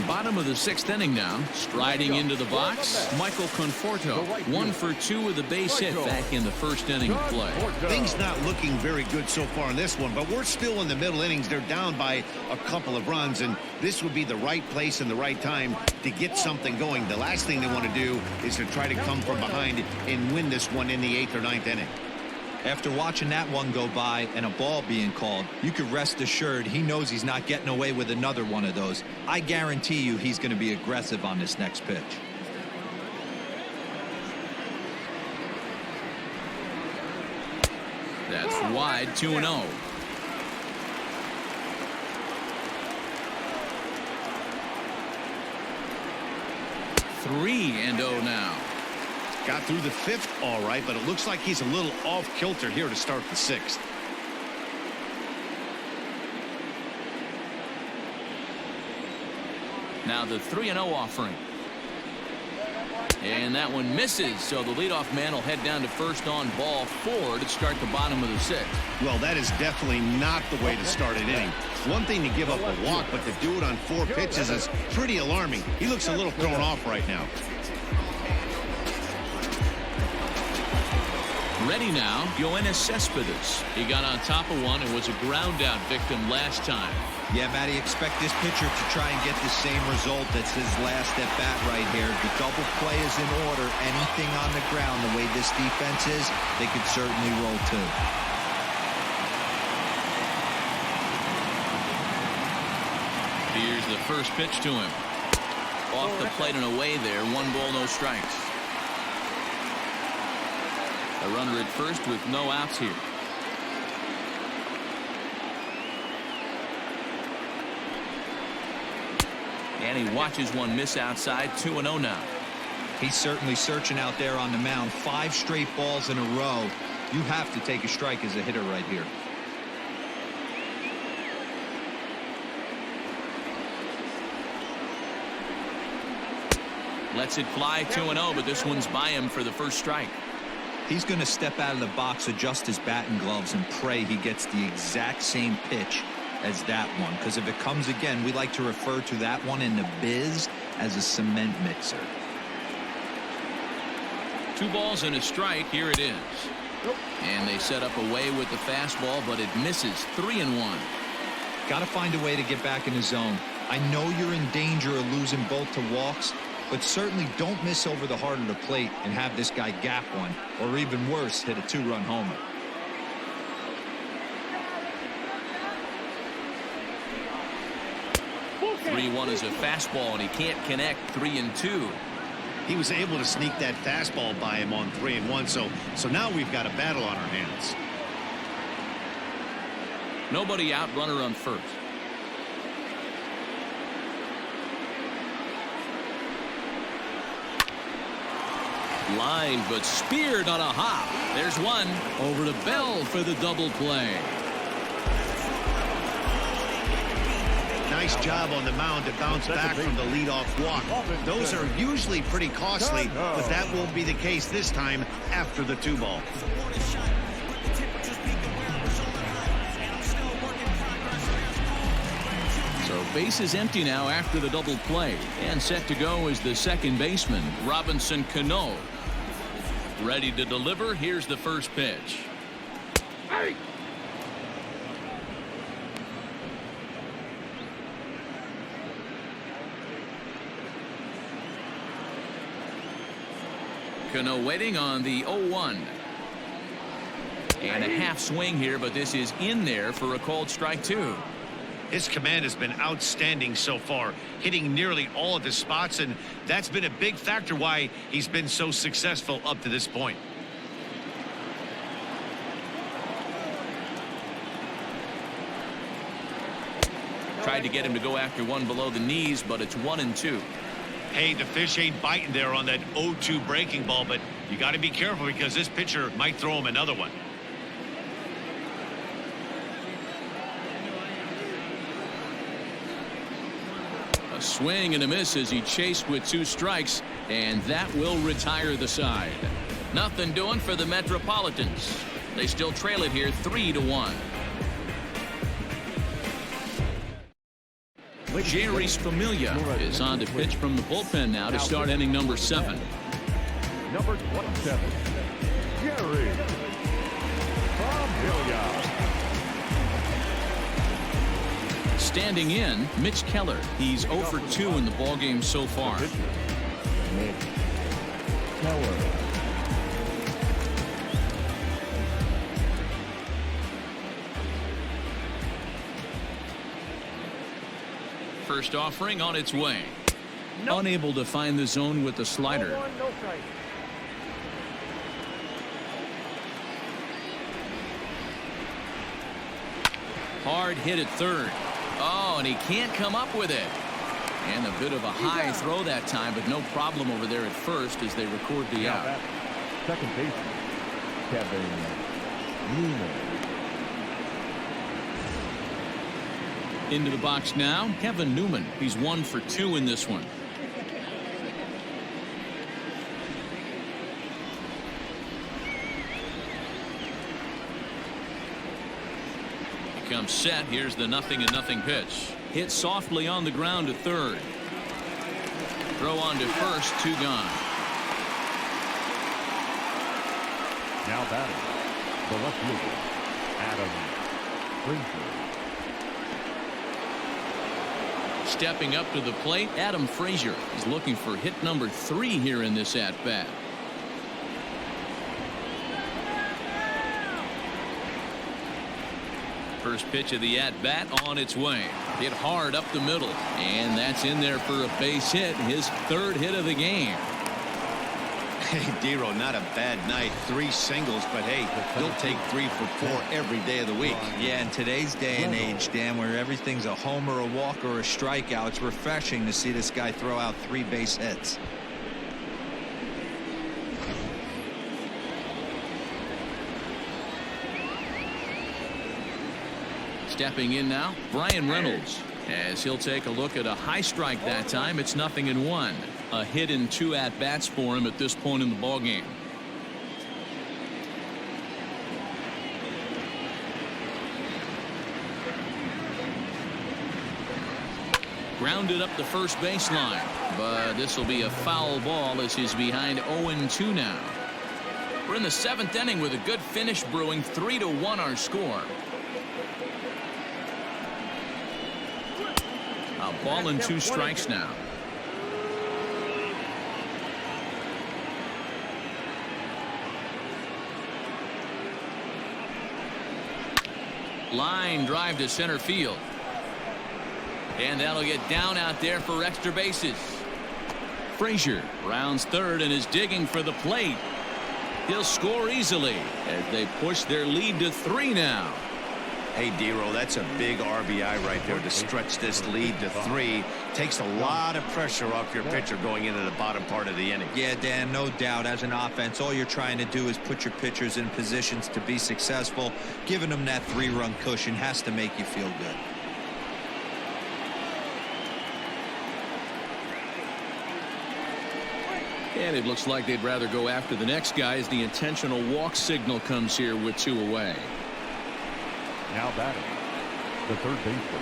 Bottom of the 6th inning now. Striding into the box, Michael Conforto. 1 for 2 with a base hit back in the 1st inning of play. Things not looking very good so far in this one, but we're still in the middle innings. They're down by a couple of runs, and this would be the right place and the right time to get something going. The last thing they want to do is to try to come from behind and win this one in the 8th or 9th inning. After watching that one go by and a ball being called, you could rest assured he knows he's not getting away with another one of those. I guarantee you he's going to be aggressive on this next pitch. That's wide. 2-0. Three and 0 now. Got through the 5th all right, but it looks like he's a little off kilter here to start the 6th. Now the 3-0 offering. And that one misses, so the leadoff man will head down to first on ball 4 to start the bottom of the 6th. Well, that is definitely not the way to start an inning. One thing to give up a walk, but to do it on 4 pitches is pretty alarming. He looks a little thrown off right now. Ready now, Yoenis Cespedes. He got on top of one and was a ground out victim last time. Yeah, Matty, expect this pitcher to try and get the same result as his last at bat right here. The double play is in order. Anything on the ground, the way this defense is, they could certainly roll too. Here's the first pitch to him. Off the plate and away there. 1 ball, no strikes. A runner at first with no outs here. And he watches one miss outside. 2-0 now. He's certainly searching out there on the mound. 5 straight balls in a row. You have to take a strike as a hitter right here. Lets it fly. 2-0, but this one's by him for the first strike. He's going to step out of the box, adjust his bat and gloves, and pray he gets the exact same pitch as that one. Because if it comes again, we like to refer to that one in the biz as a cement mixer. 2 balls and a strike. Here it is. And they set up away with the fastball, but it misses. 3-1. Got to find a way to get back in the zone. I know you're in danger of losing both to walks, but certainly don't miss over the heart of the plate and have this guy gap one, or even worse, hit a 2-run homer. One is a fastball, and he can't connect. 3-2. He was able to sneak that fastball by him on 3-1. So now we've got a battle on our hands. Nobody out, runner on first. Line, but speared on a hop. There's one. Over to Bell for the double play. Nice job on the mound to bounce back from the leadoff walk. Those are usually pretty costly, but that won't be the case this time after the 2-ball. So base is empty now after the double play, and set to go is the second baseman, Robinson Cano. Ready to deliver. Here's the first pitch. Hey! Cano waiting on the 0-1. And a half swing here, but this is in there for a called strike 2. His command has been outstanding so far, hitting nearly all of his spots, and that's been a big factor why he's been so successful up to this point. Tried to get him to go after one below the knees, but it's 1-2. Hey, the fish ain't biting there on that 0-2 breaking ball, but you got to be careful because this pitcher might throw him another one. A swing and a miss as he chased with 2 strikes, and that will retire the side. Nothing doing for the Metropolitans. They still trail it here 3-1. Jerry's Familia is on to pitch from the bullpen now to start inning number 7. Number 27, Jerry Familia. Standing in, Mitch Keller. He's 0 for 2 in the ballgame so far. Mitch Keller. First offering on its way. Nope. Unable to find the zone with the slider. No strike. Hard hit at third. Oh, and he can't come up with it. And a bit of a high throw that time, but no problem over there at first as they record the out. Second baseman, Kevin Newman. Into the box now, Kevin Newman. He's 1 for 2 in this one. He comes set. Here's the 0-0 pitch. Hit softly on the ground to third. Throw on to first. 2 gone. Now batting, the left fielder, Adam Frazier. Stepping up to the plate, Adam Frazier is looking for hit number 3 here in this at-bat. First pitch of the at-bat on its way. Hit hard up the middle, and that's in there for a base hit, his 3rd hit of the game. Hey, Dero, not a bad night. 3 singles, but hey, he'll take 3 for 4 every day of the week. Yeah, in today's day and age, Dan, where everything's a homer, a walk, or a strikeout, it's refreshing to see this guy throw out 3 base hits. Stepping in now, Brian Reynolds, as he'll take a look at a high strike that time. It's 0-1. A hit in 2 at-bats for him at this point in the ballgame. Grounded up the first baseline, but this will be a foul ball as he's behind 0-2 now. We're in the 7th inning with a good finish brewing. 3-1 our score. A ball and 2 strikes now. Line drive to center field. And that'll get down out there for extra bases. Frazier rounds third and is digging for the plate. He'll score easily as they push their lead to 3 now. Hey, Dero, that's a big RBI right there to stretch this lead to 3. Takes a lot of pressure off your pitcher going into the bottom part of the inning. Yeah, Dan, no doubt. As an offense, all you're trying to do is put your pitchers in positions to be successful. Giving them that 3-run cushion has to make you feel good. And it looks like they'd rather go after the next guy as the intentional walk signal comes here with 2 away. Now batting, the third baseman.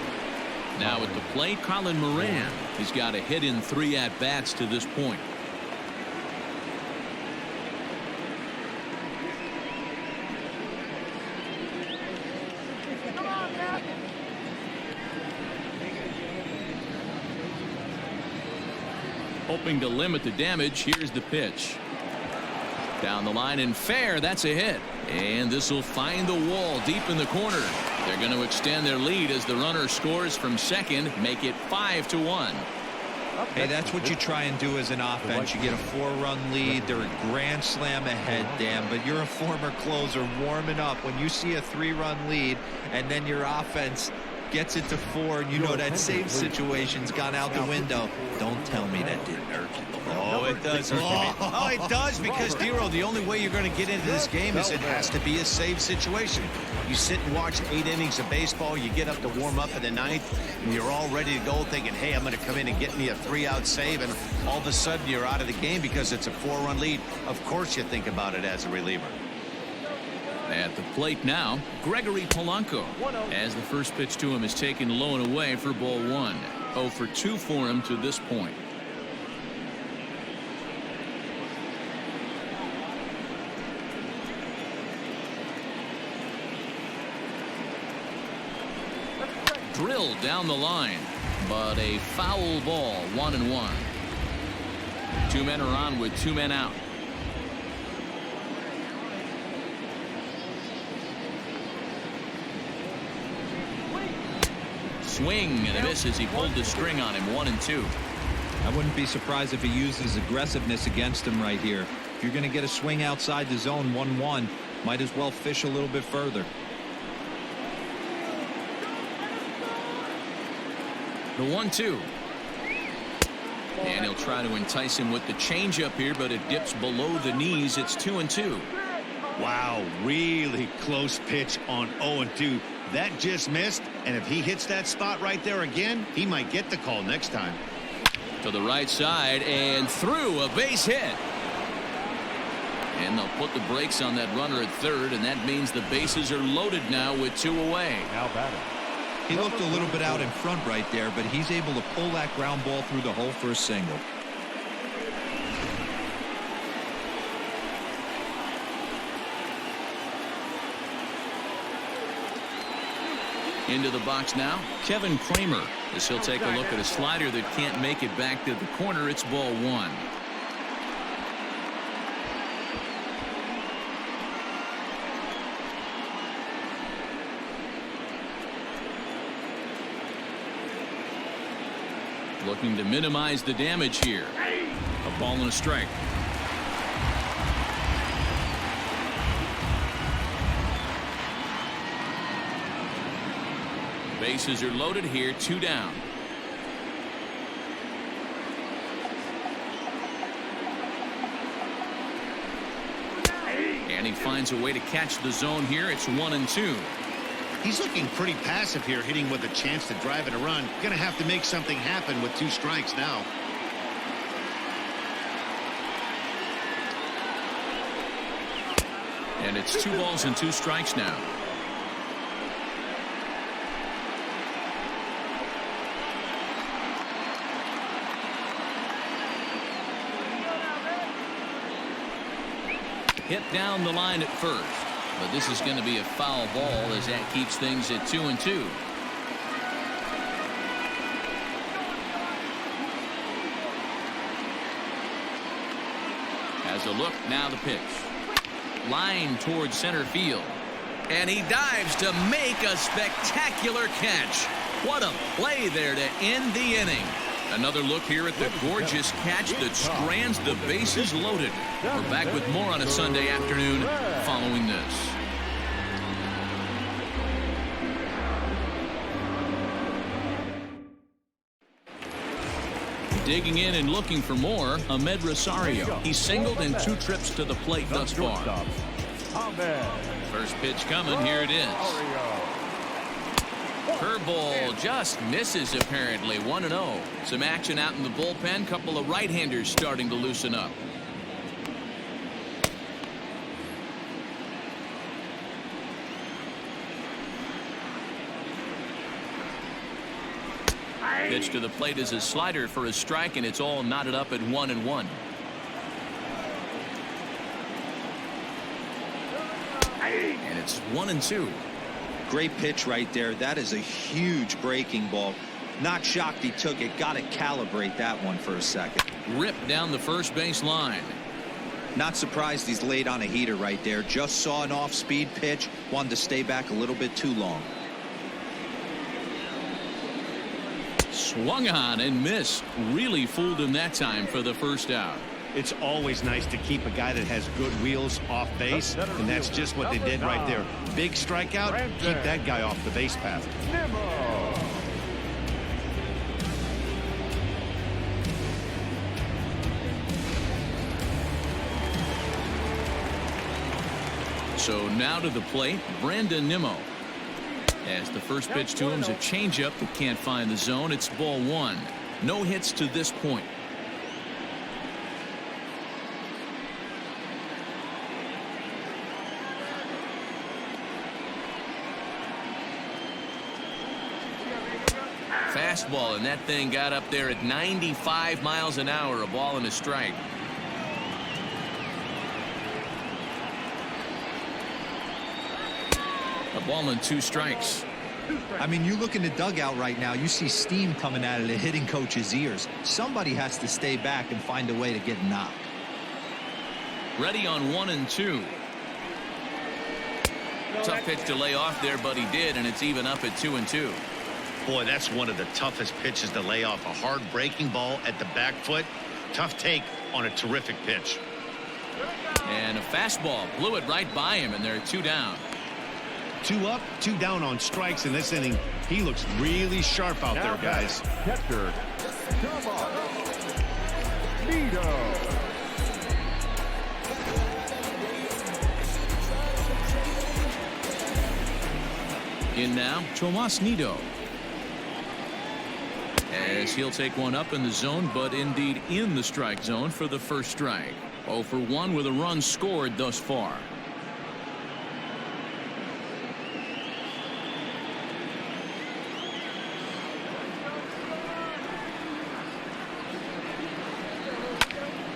Now at the plate, Colin Moran. He's got a hit in 3 at-bats to this point. Hoping to limit the damage. Here's the pitch. Down the line and fair. That's a hit. And this will find the wall deep in the corner. They're going to extend their lead as the runner scores from second, make it 5-1. Hey, that's what you try and do as an offense. You get a 4-run lead. They're a grand slam ahead, Dan, but you're a former closer warming up. When you see a 3-run lead and then your offense gets it to 4 and you know that save situation's gone out the window, don't tell me that didn't hurt you. Oh, it does. Oh, it does, because, Dero, the only way you're going to get into this game is it has to be a save situation. You sit and watch 8 innings of baseball, you get up to warm up in the 9th, and you're all ready to go thinking, hey, I'm going to come in and get me a 3-out save, and all of a sudden you're out of the game because it's a 4-run lead. Of course you think about it as a reliever. At the plate now, Gregory Polanco, as the first pitch to him is taken low and away for ball 1. 0 for 2 for him to this point. Drilled down the line, but a foul ball. 1-1. 2 men are on with 2 men out. Swing and a miss as he pulled the string on him. 1-2. I wouldn't be surprised if he uses aggressiveness against him right here. If you're going to get a swing outside the zone, 1-1, might as well fish a little bit further. The 1-2. And he'll try to entice him with the changeup here, but it dips below the knees. It's 2-2. Wow, really close pitch on 0-2. That just missed, and if he hits that spot right there again, he might get the call next time. To the right side and through, a base hit. And they'll put the brakes on that runner at third, and that means the bases are loaded now with 2 away. Now batting. He looked a little bit out in front right there, but he's able to pull that ground ball through the hole for a single. Into the box now, Kevin Cramer, as he'll take a look at a slider that can't make it back to the corner. It's ball 1. Looking to minimize the damage here. A ball and a strike. Bases are loaded here, 2 down. And he finds a way to catch the zone here. It's 1-2. He's looking pretty passive here, hitting with a chance to drive and a run. Gonna have to make something happen with 2 strikes now. And it's 2 balls and 2 strikes now. Hit down the line at first, but this is going to be a foul ball as that keeps things at 2-2. Has a look, now the pitch. Line towards center field. And he dives to make a spectacular catch. What a play there to end the inning. Another look here at the gorgeous catch that strands the bases loaded. We're back with more on a Sunday afternoon following this. Digging in and looking for more, Ahmed Rosario. He's singled in 2 trips to the plate thus far. First pitch coming, here it is. Curveball just misses apparently. 1-0. Some action out in the bullpen. Couple of right-handers starting to loosen up. Pitch to the plate is a slider for a strike, and it's all knotted up at 1-1. And it's 1-2. Great pitch right there. That is a huge breaking ball. Not shocked he took it. Got to calibrate that one for a second. Ripped down the first base line. Not surprised he's laid on a heater right there. Just saw an off-speed pitch. Wanted to stay back a little bit too long. Swung on and missed. Really fooled him that time for the first out. It's always nice to keep a guy that has good wheels off base, and that's just what they did right there. Big strikeout, keep that guy off the base path. So now to the plate, Brandon Nimmo. As the first pitch to him is a changeup that can't find the zone. It's ball 1. No hits to this point. Fastball, and that thing got up there at 95 miles an hour. A ball and a strike. A ball and 2 strikes. I mean, you look in the dugout right now, you see steam coming out of the hitting coach's ears. Somebody has to stay back and find a way to get knocked. Ready on 1-2. Tough pitch to lay off there, but he did, and it's even up at 2-2. Boy, that's one of the toughest pitches to lay off. A hard breaking ball at the back foot. Tough take on a terrific pitch. And a fastball blew it right by him, and they're 2 down. 2 up, 2 down on strikes in this inning. He looks really sharp out there, guys. Catcher, In now, Tomas Nido. As he'll take one up in the zone, but indeed in the strike zone for the first strike. 0 for 1 with a run scored thus far.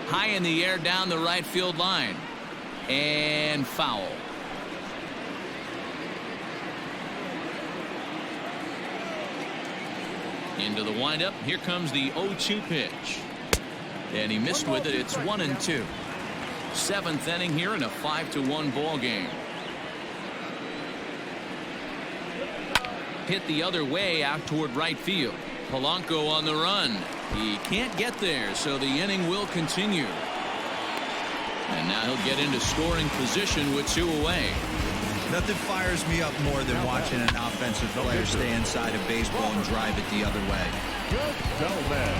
High in the air down the right field line. And foul. Into the windup. Here comes the 0-2 pitch. And he missed with it. It's 1-2. 7th inning here in a 5-1 ball game. Hit the other way out toward right field. Polanco on the run. He can't get there, so the inning will continue. And now he'll get into scoring position with 2 away. Nothing fires me up more than watching an offensive player stay inside of baseball and drive it the other way. Good gentlemen.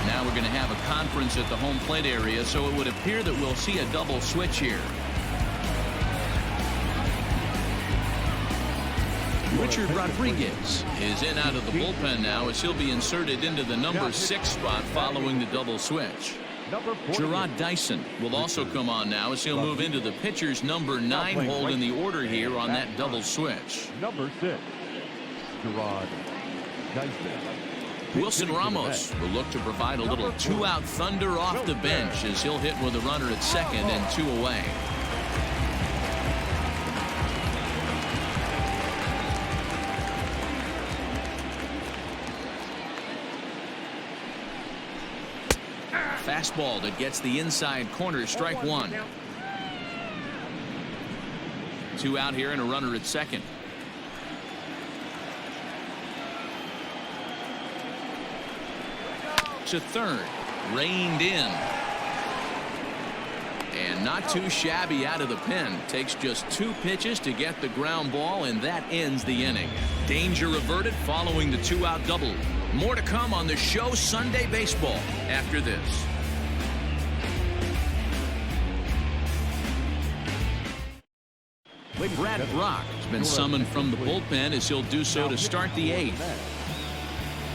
Now we're going to have a conference at the home plate area, so it would appear that we'll see a double switch here. Richard Rodriguez is in out of the bullpen now as he'll be inserted into the number 6 spot following the double switch. Gerard Dyson will also come on now as he'll move into the pitcher's number 9 hold in the order here on that double switch. Number 6, Gerard Dyson. Wilson Ramos will look to provide a little 2-out thunder off the bench as he'll hit with a runner at second and 2 away. Fastball that gets the inside corner, strike 1. 2 out here and a runner at second. To third, reined in. And not too shabby out of the pen. Takes just 2 pitches to get the ground ball, and that ends the inning. Danger averted following the 2-out double. More to come on the show Sunday Baseball after this. Brad Brock has been summoned from the bullpen as he'll do so to start the 8th.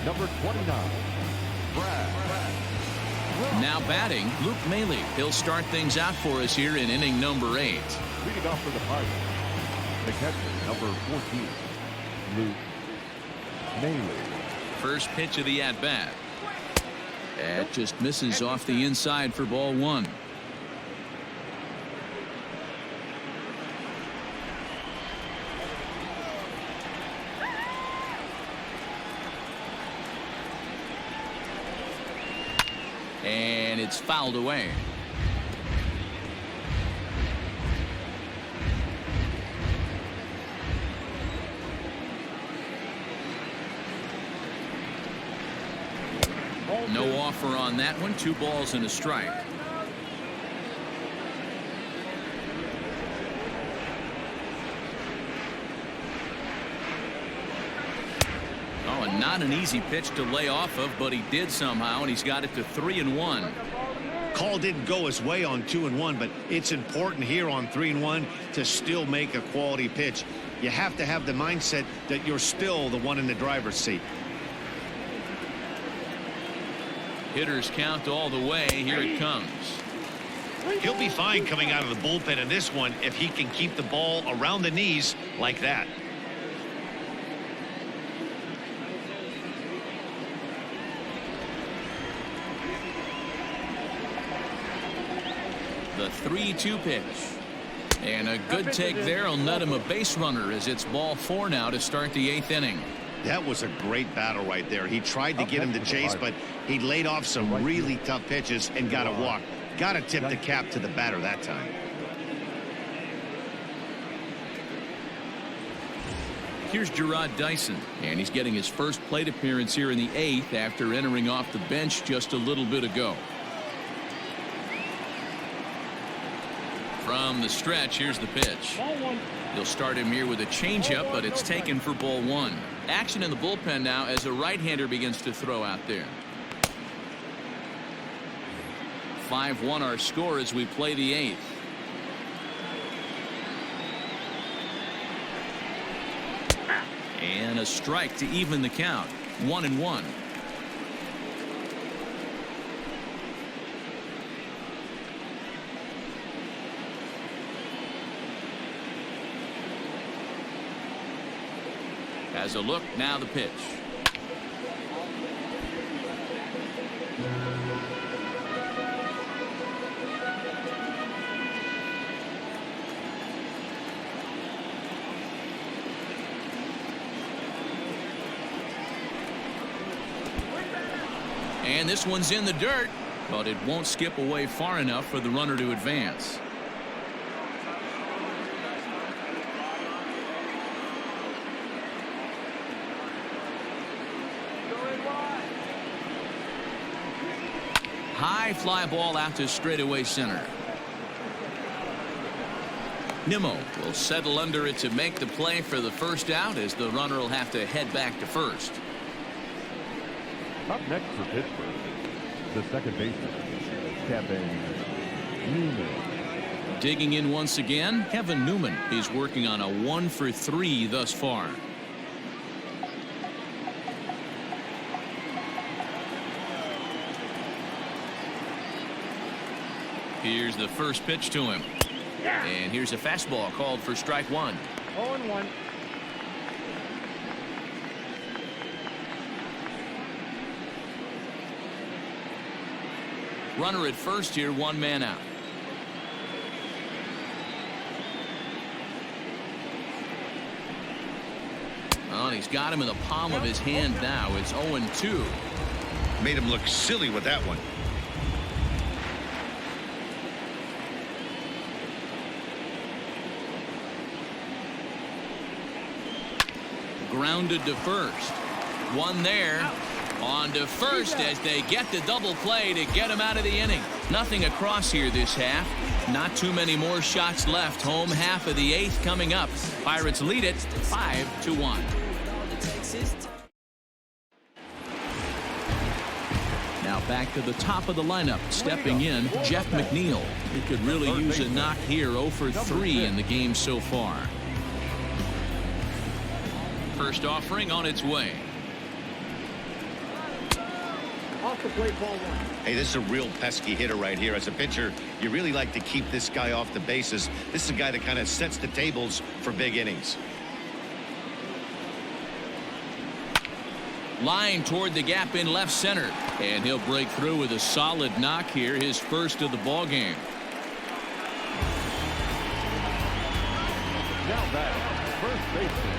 Number 29, Brad. Now batting, Luke Maile. He'll start things out for us here in inning number 8. Leading off for the Pirates, the catcher, number 14, Luke Maile. First pitch of the at-bat. That just misses off the inside for ball 1. And it's fouled away. No offer on that one. 2 balls and a strike. Oh, and not an easy pitch to lay off of, but he did somehow, and he's got it to 3-1. Call didn't go his way on 2-1, but it's important here on 3-1 to still make a quality pitch. You have to have the mindset that you're still the one in the driver's seat. Hitters count all the way. Here it comes. He'll be fine coming out of the bullpen in this one if he can keep the ball around the knees like that. The 3-2 pitch. And a good take there will net him a base runner as it's ball 4 now to start the 8th inning. That was a great battle right there. He tried to get him to chase, but he laid off some really tough pitches and got a walk. Got to tip the cap to the batter that time. Here's Gerard Dyson, and he's getting his first plate appearance here in the 8th after entering off the bench just a little bit ago. From the stretch, here's the pitch. He'll start him here with a changeup, but it's taken for ball 1. Action in the bullpen now as a right-hander begins to throw out there. 5-1 our score as we play the 8th. And a strike to even the count. 1-1. As a look, now the pitch. And this one's in the dirt, but it won't skip away far enough for the runner to advance. high fly ball out to straightaway center. Nimmo will settle under it to make the play for the first out, as the runner will have to head back to first. Up next for Pittsburgh, the second baseman, Kevin Newman. Digging in once again, Kevin Newman. He's working on a 1-for-3 thus far. Here's the first pitch to him. And here's a fastball called for strike one. 0-1. Runner at first here, one man out. Oh, and he's got him in the palm of his hand now. It's 0-2. Made him look silly with that one. Grounded to first. One there. On to first as they get the double play to get him out of the inning. Nothing across here this half. Not too many more shots left. Home half of the 8th coming up. Pirates lead it 5-1. Now back to the top of the lineup. Stepping in, Jeff McNeil. He could really use a knock here. 0-for-3 in the game so far. First offering on its way. Off the plate, ball one. Hey, this is a real pesky hitter right here. As a pitcher, you really like to keep this guy off the bases. This is a guy that kind of sets the tables for big innings. Line toward the gap in left center. And he'll break through with a solid knock here. His first of the ball game. Now back, first baseman,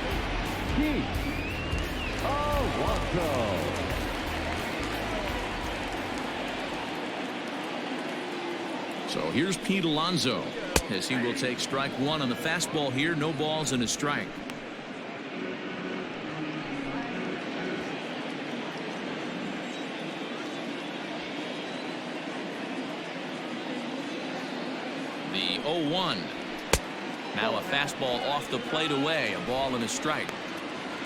Alonzo. So here's Pete Alonzo, as he will take strike one on the fastball here. No balls and a strike. The 0-1. Now a fastball off the plate away. A ball and a strike.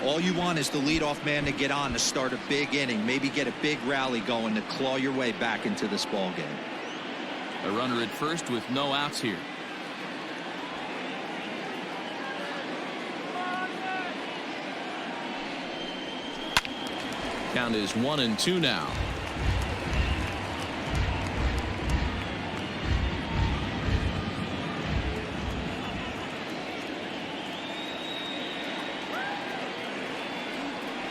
All you want is the leadoff man to get on to start a big inning. Maybe get a big rally going to claw your way back into this ball game. A runner at first with no outs here. Count is 1-2 now.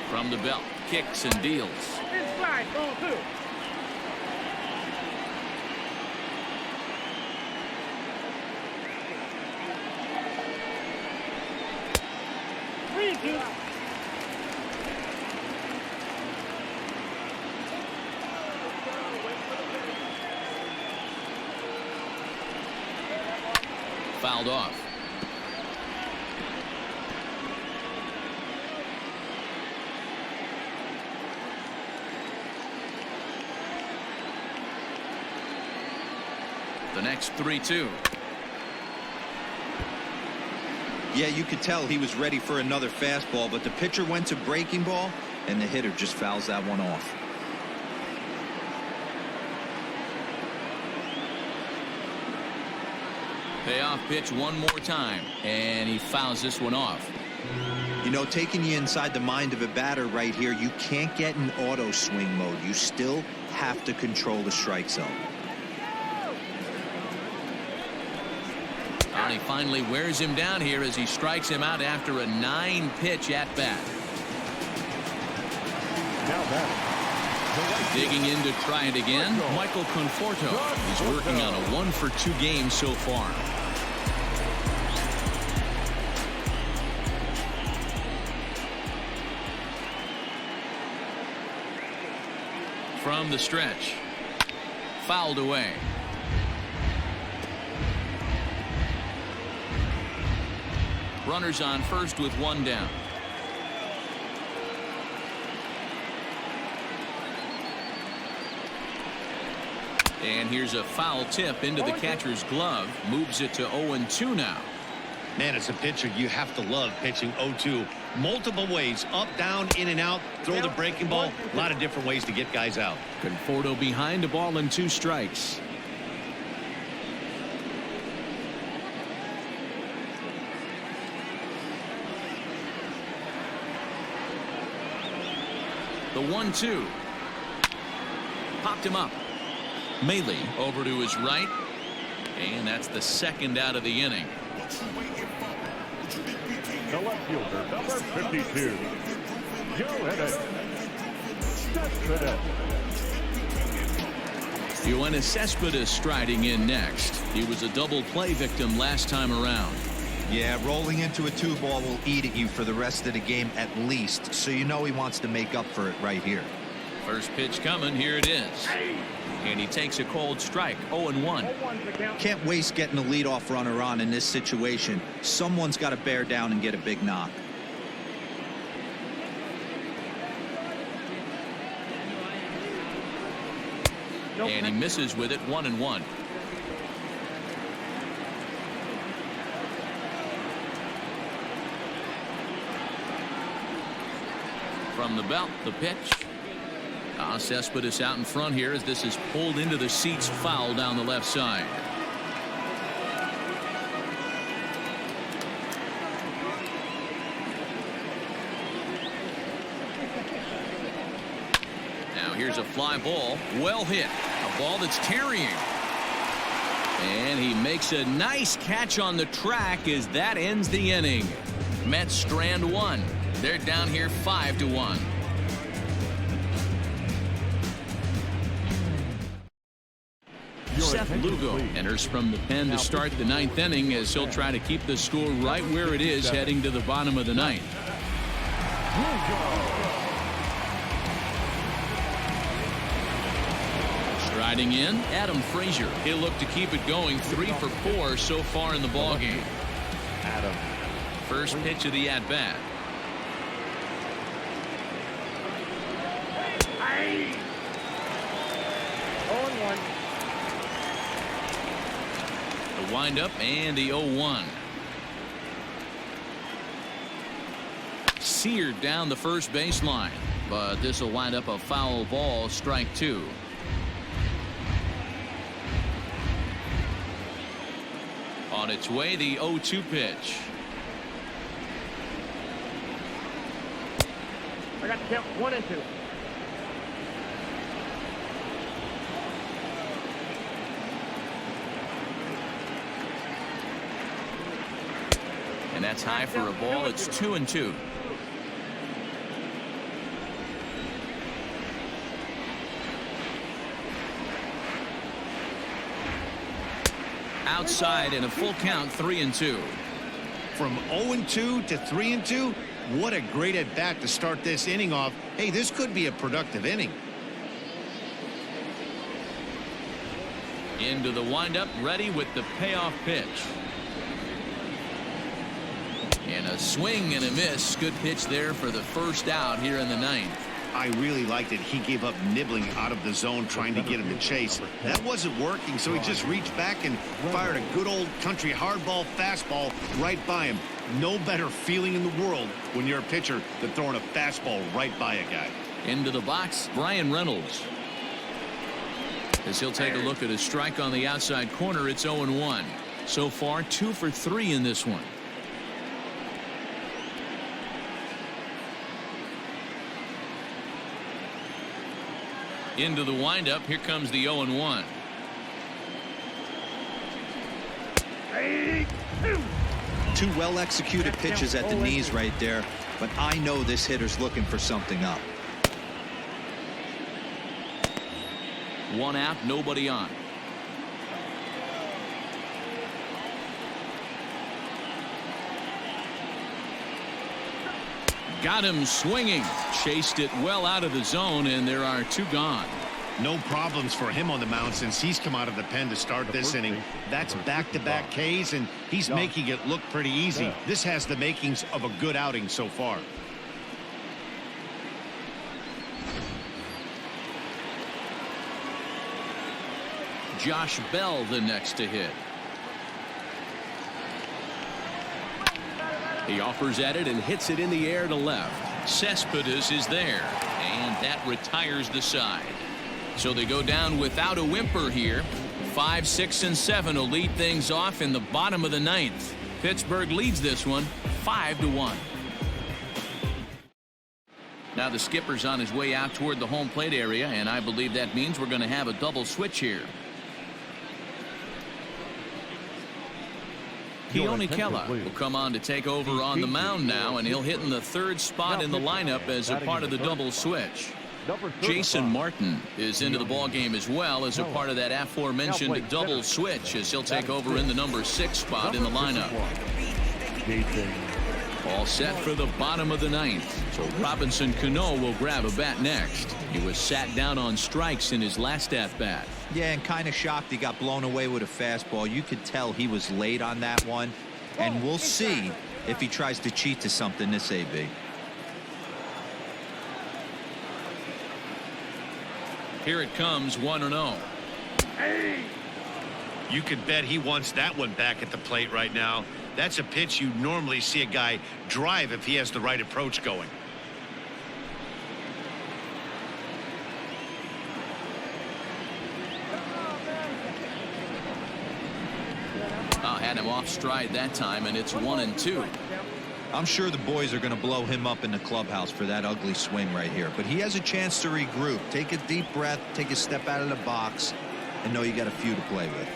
From the belt, kicks and deals. Inside, ball two. Fouled off. The next 3-2. Yeah, you could tell he was ready for another fastball, but the pitcher went to breaking ball, and the hitter just fouls that one off. Payoff pitch one more time, and he fouls this one off. You know, taking you inside the mind of a batter right here, you can't get in auto swing mode. You still have to control the strike zone. And he finally wears him down here as he strikes him out after a 9-pitch at bat. Now back. Digging in to try it again, Michael Conforto. He's working on a 1-for-2 game so far. From the stretch. Fouled away. Runners on first with one down. And here's a foul tip into the catcher's glove. Moves it to 0-2 now. Man, as a pitcher, you have to love pitching 0-2. Multiple ways, up, down, in and out. Throw the breaking ball. A lot of different ways to get guys out. Conforto behind, a ball and 2 strikes. The 1-2. Popped him up. Maley over to his right. And that's the second out of the inning. The left fielder, number 52, Yoenis Cespedes. Yoenis Cespedes striding in next. He was a double play victim last time around. Yeah, rolling into a 2-ball will eat at you for the rest of the game at least, so you know he wants to make up for it right here. First pitch coming. Here it is. And he takes a cold strike. 0-1. Can't waste getting a leadoff runner on in this situation. Someone's got to bear down and get a big knock. And he misses with it. 1-1. From the belt, the pitch. Cespedes out in front here as this is pulled into the seats, foul down the left side. Now here's a fly ball, well hit, a ball that's carrying. And he makes a nice catch on the track as that ends the inning. Mets strand 1. They're down here 5-1. Seth Lugo enters from the pen to start the 9th inning as he'll try to keep the score right where it is heading to the bottom of the 9th. Striding in, Adam Frazier. He'll look to keep it going. 3 for 4 so far in the ballgame. First pitch of the at-bat. The windup and the 0-1. Seared down the first baseline, but this will wind up a foul ball, strike 2. On its way, the 0-2 pitch. I got to count 1 and 2. And that's high for a ball. It's 2-2. Outside and a full count. 3-2. From 0-2 to 3-2. What a great at bat to start this inning off. Hey, this could be a productive inning. Into the windup, ready with the payoff pitch. And a swing and a miss. Good pitch there for the first out here in the 9th. I really liked it. He gave up nibbling out of the zone trying to get him to chase. That wasn't working, so he just reached back and fired a good old country hardball fastball right by him. No better feeling in the world when you're a pitcher than throwing a fastball right by a guy. Into the box, Brian Reynolds. As he'll take a look at a strike on the outside corner, it's 0-1. So far, 2 for 3 in this one. Into the windup. Here comes the 0-1. Two well-executed pitches at the knees right there, but I know this hitter's looking for something up. 1 out, nobody on. Got him swinging. Chased it well out of the zone, and there are 2 gone. No problems for him on the mound since he's come out of the pen to start this inning. That's back-to-back Ks, and he's making it look pretty easy. This has the makings of a good outing so far. Josh Bell the next to hit. He offers at it and hits it in the air to left. Cespedes is there, and that retires the side. So they go down without a whimper here. 5, 6, and 7 will lead things off in the bottom of the 9th. Pittsburgh leads this one 5-1. Now the skipper's on his way out toward the home plate area, and I believe that means we're going to have a double switch here. Yoenis Keller will come on to take over on the mound now, and he'll hit in the 3rd spot in the lineup as a part of the double switch. Jason Martin is into the ball game as well as a part of that aforementioned double switch, as he'll take over in the number 6 spot in the lineup. All set for the bottom of the 9th. So Robinson Cano will grab a bat next. He was sat down on strikes in his last at bat. Yeah, and kind of shocked he got blown away with a fastball. You could tell he was late on that one. And we'll see if he tries to cheat to something this AB. Here it comes, 1-0. You could bet he wants that one back at the plate right now. That's a pitch you normally see a guy drive if he has the right approach going. Had him off stride that time, and it's 1-2. I'm sure the boys are going to blow him up in the clubhouse for that ugly swing right here, but he has a chance to regroup, take a deep breath, take a step out of the box, and know you got a few to play with.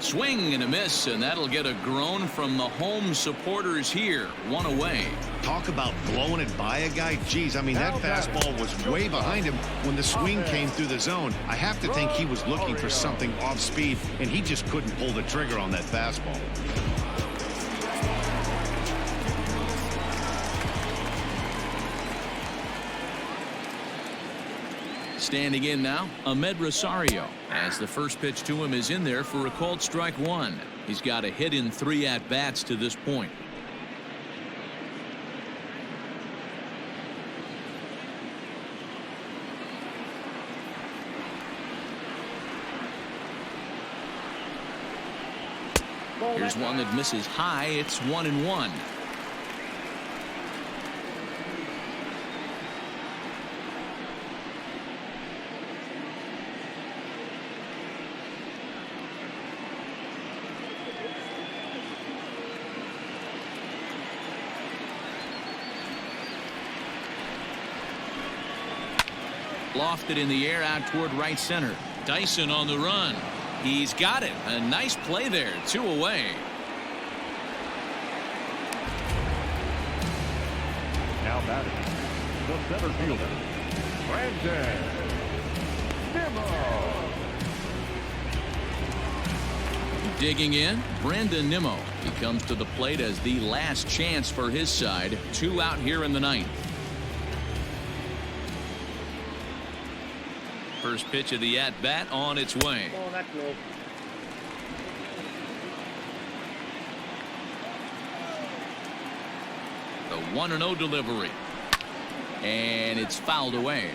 Swing and a miss, and that'll get a groan from the home supporters here. 1 away. Talk about blowing it by a guy. Geez, I mean, that fastball was way behind him when the swing came through the zone. I have to think he was looking for something off speed, and he just couldn't pull the trigger on that fastball. Standing in now, Ahmed Rosario, as the first pitch to him is in there for a called strike 1. He's got a hit in 3 at-bats to this point. Here's one that misses high. It's 1-1. Lofted in the air out toward right center. Dyson on the run. He's got it. A nice play there. 2 away. Now batting, the center fielder, Brandon Nimmo. Digging in, Brandon Nimmo. He comes to the plate as the last chance for his side. 2 out here in the 9th. First pitch of the at-bat on its way. Oh, that's low. The 1-0 delivery. And it's fouled away.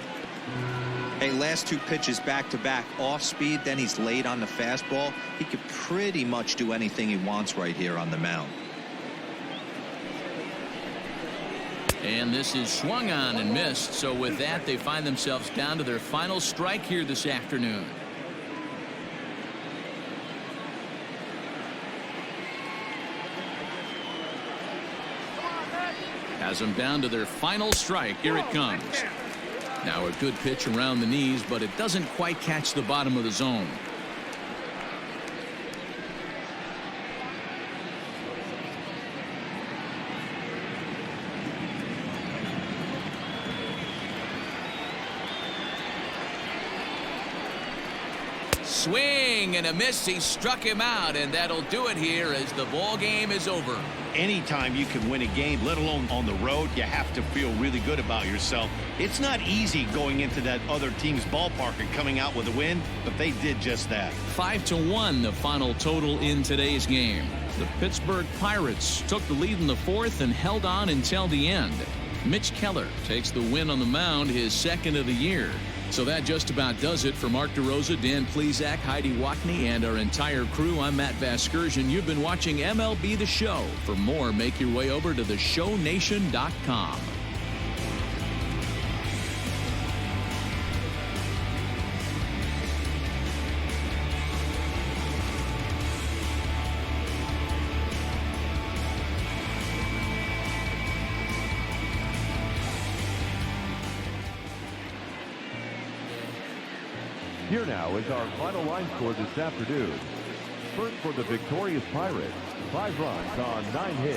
Hey, last 2 pitches back-to-back off speed, then he's late on the fastball. He could pretty much do anything he wants right here on the mound. And this is swung on and missed. So with that, they find themselves down to their final strike here this afternoon. Has them down to their final strike. Here it comes. Now a good pitch around the knees, but it doesn't quite catch the bottom of the zone. Swing and a miss. He struck him out, and that'll do it here as the ball game is over. Anytime you can win a game, let alone on the road, you have to feel really good about yourself. It's not easy going into that other team's ballpark and coming out with a win, but they did just that. 5-1 the final total in today's game. The Pittsburgh Pirates took the lead in the 4th and held on until the end. Mitch Keller takes the win on the mound, his 2nd of the year. So that just about does it for Mark DeRosa, Dan Plesac, Heidi Watney, and our entire crew. I'm Matt Vasgersian. You've been watching MLB The Show. For more, make your way over to theshownation.com. Here now is our final line score this afternoon. First for the victorious Pirates, 5 runs on 9 hits.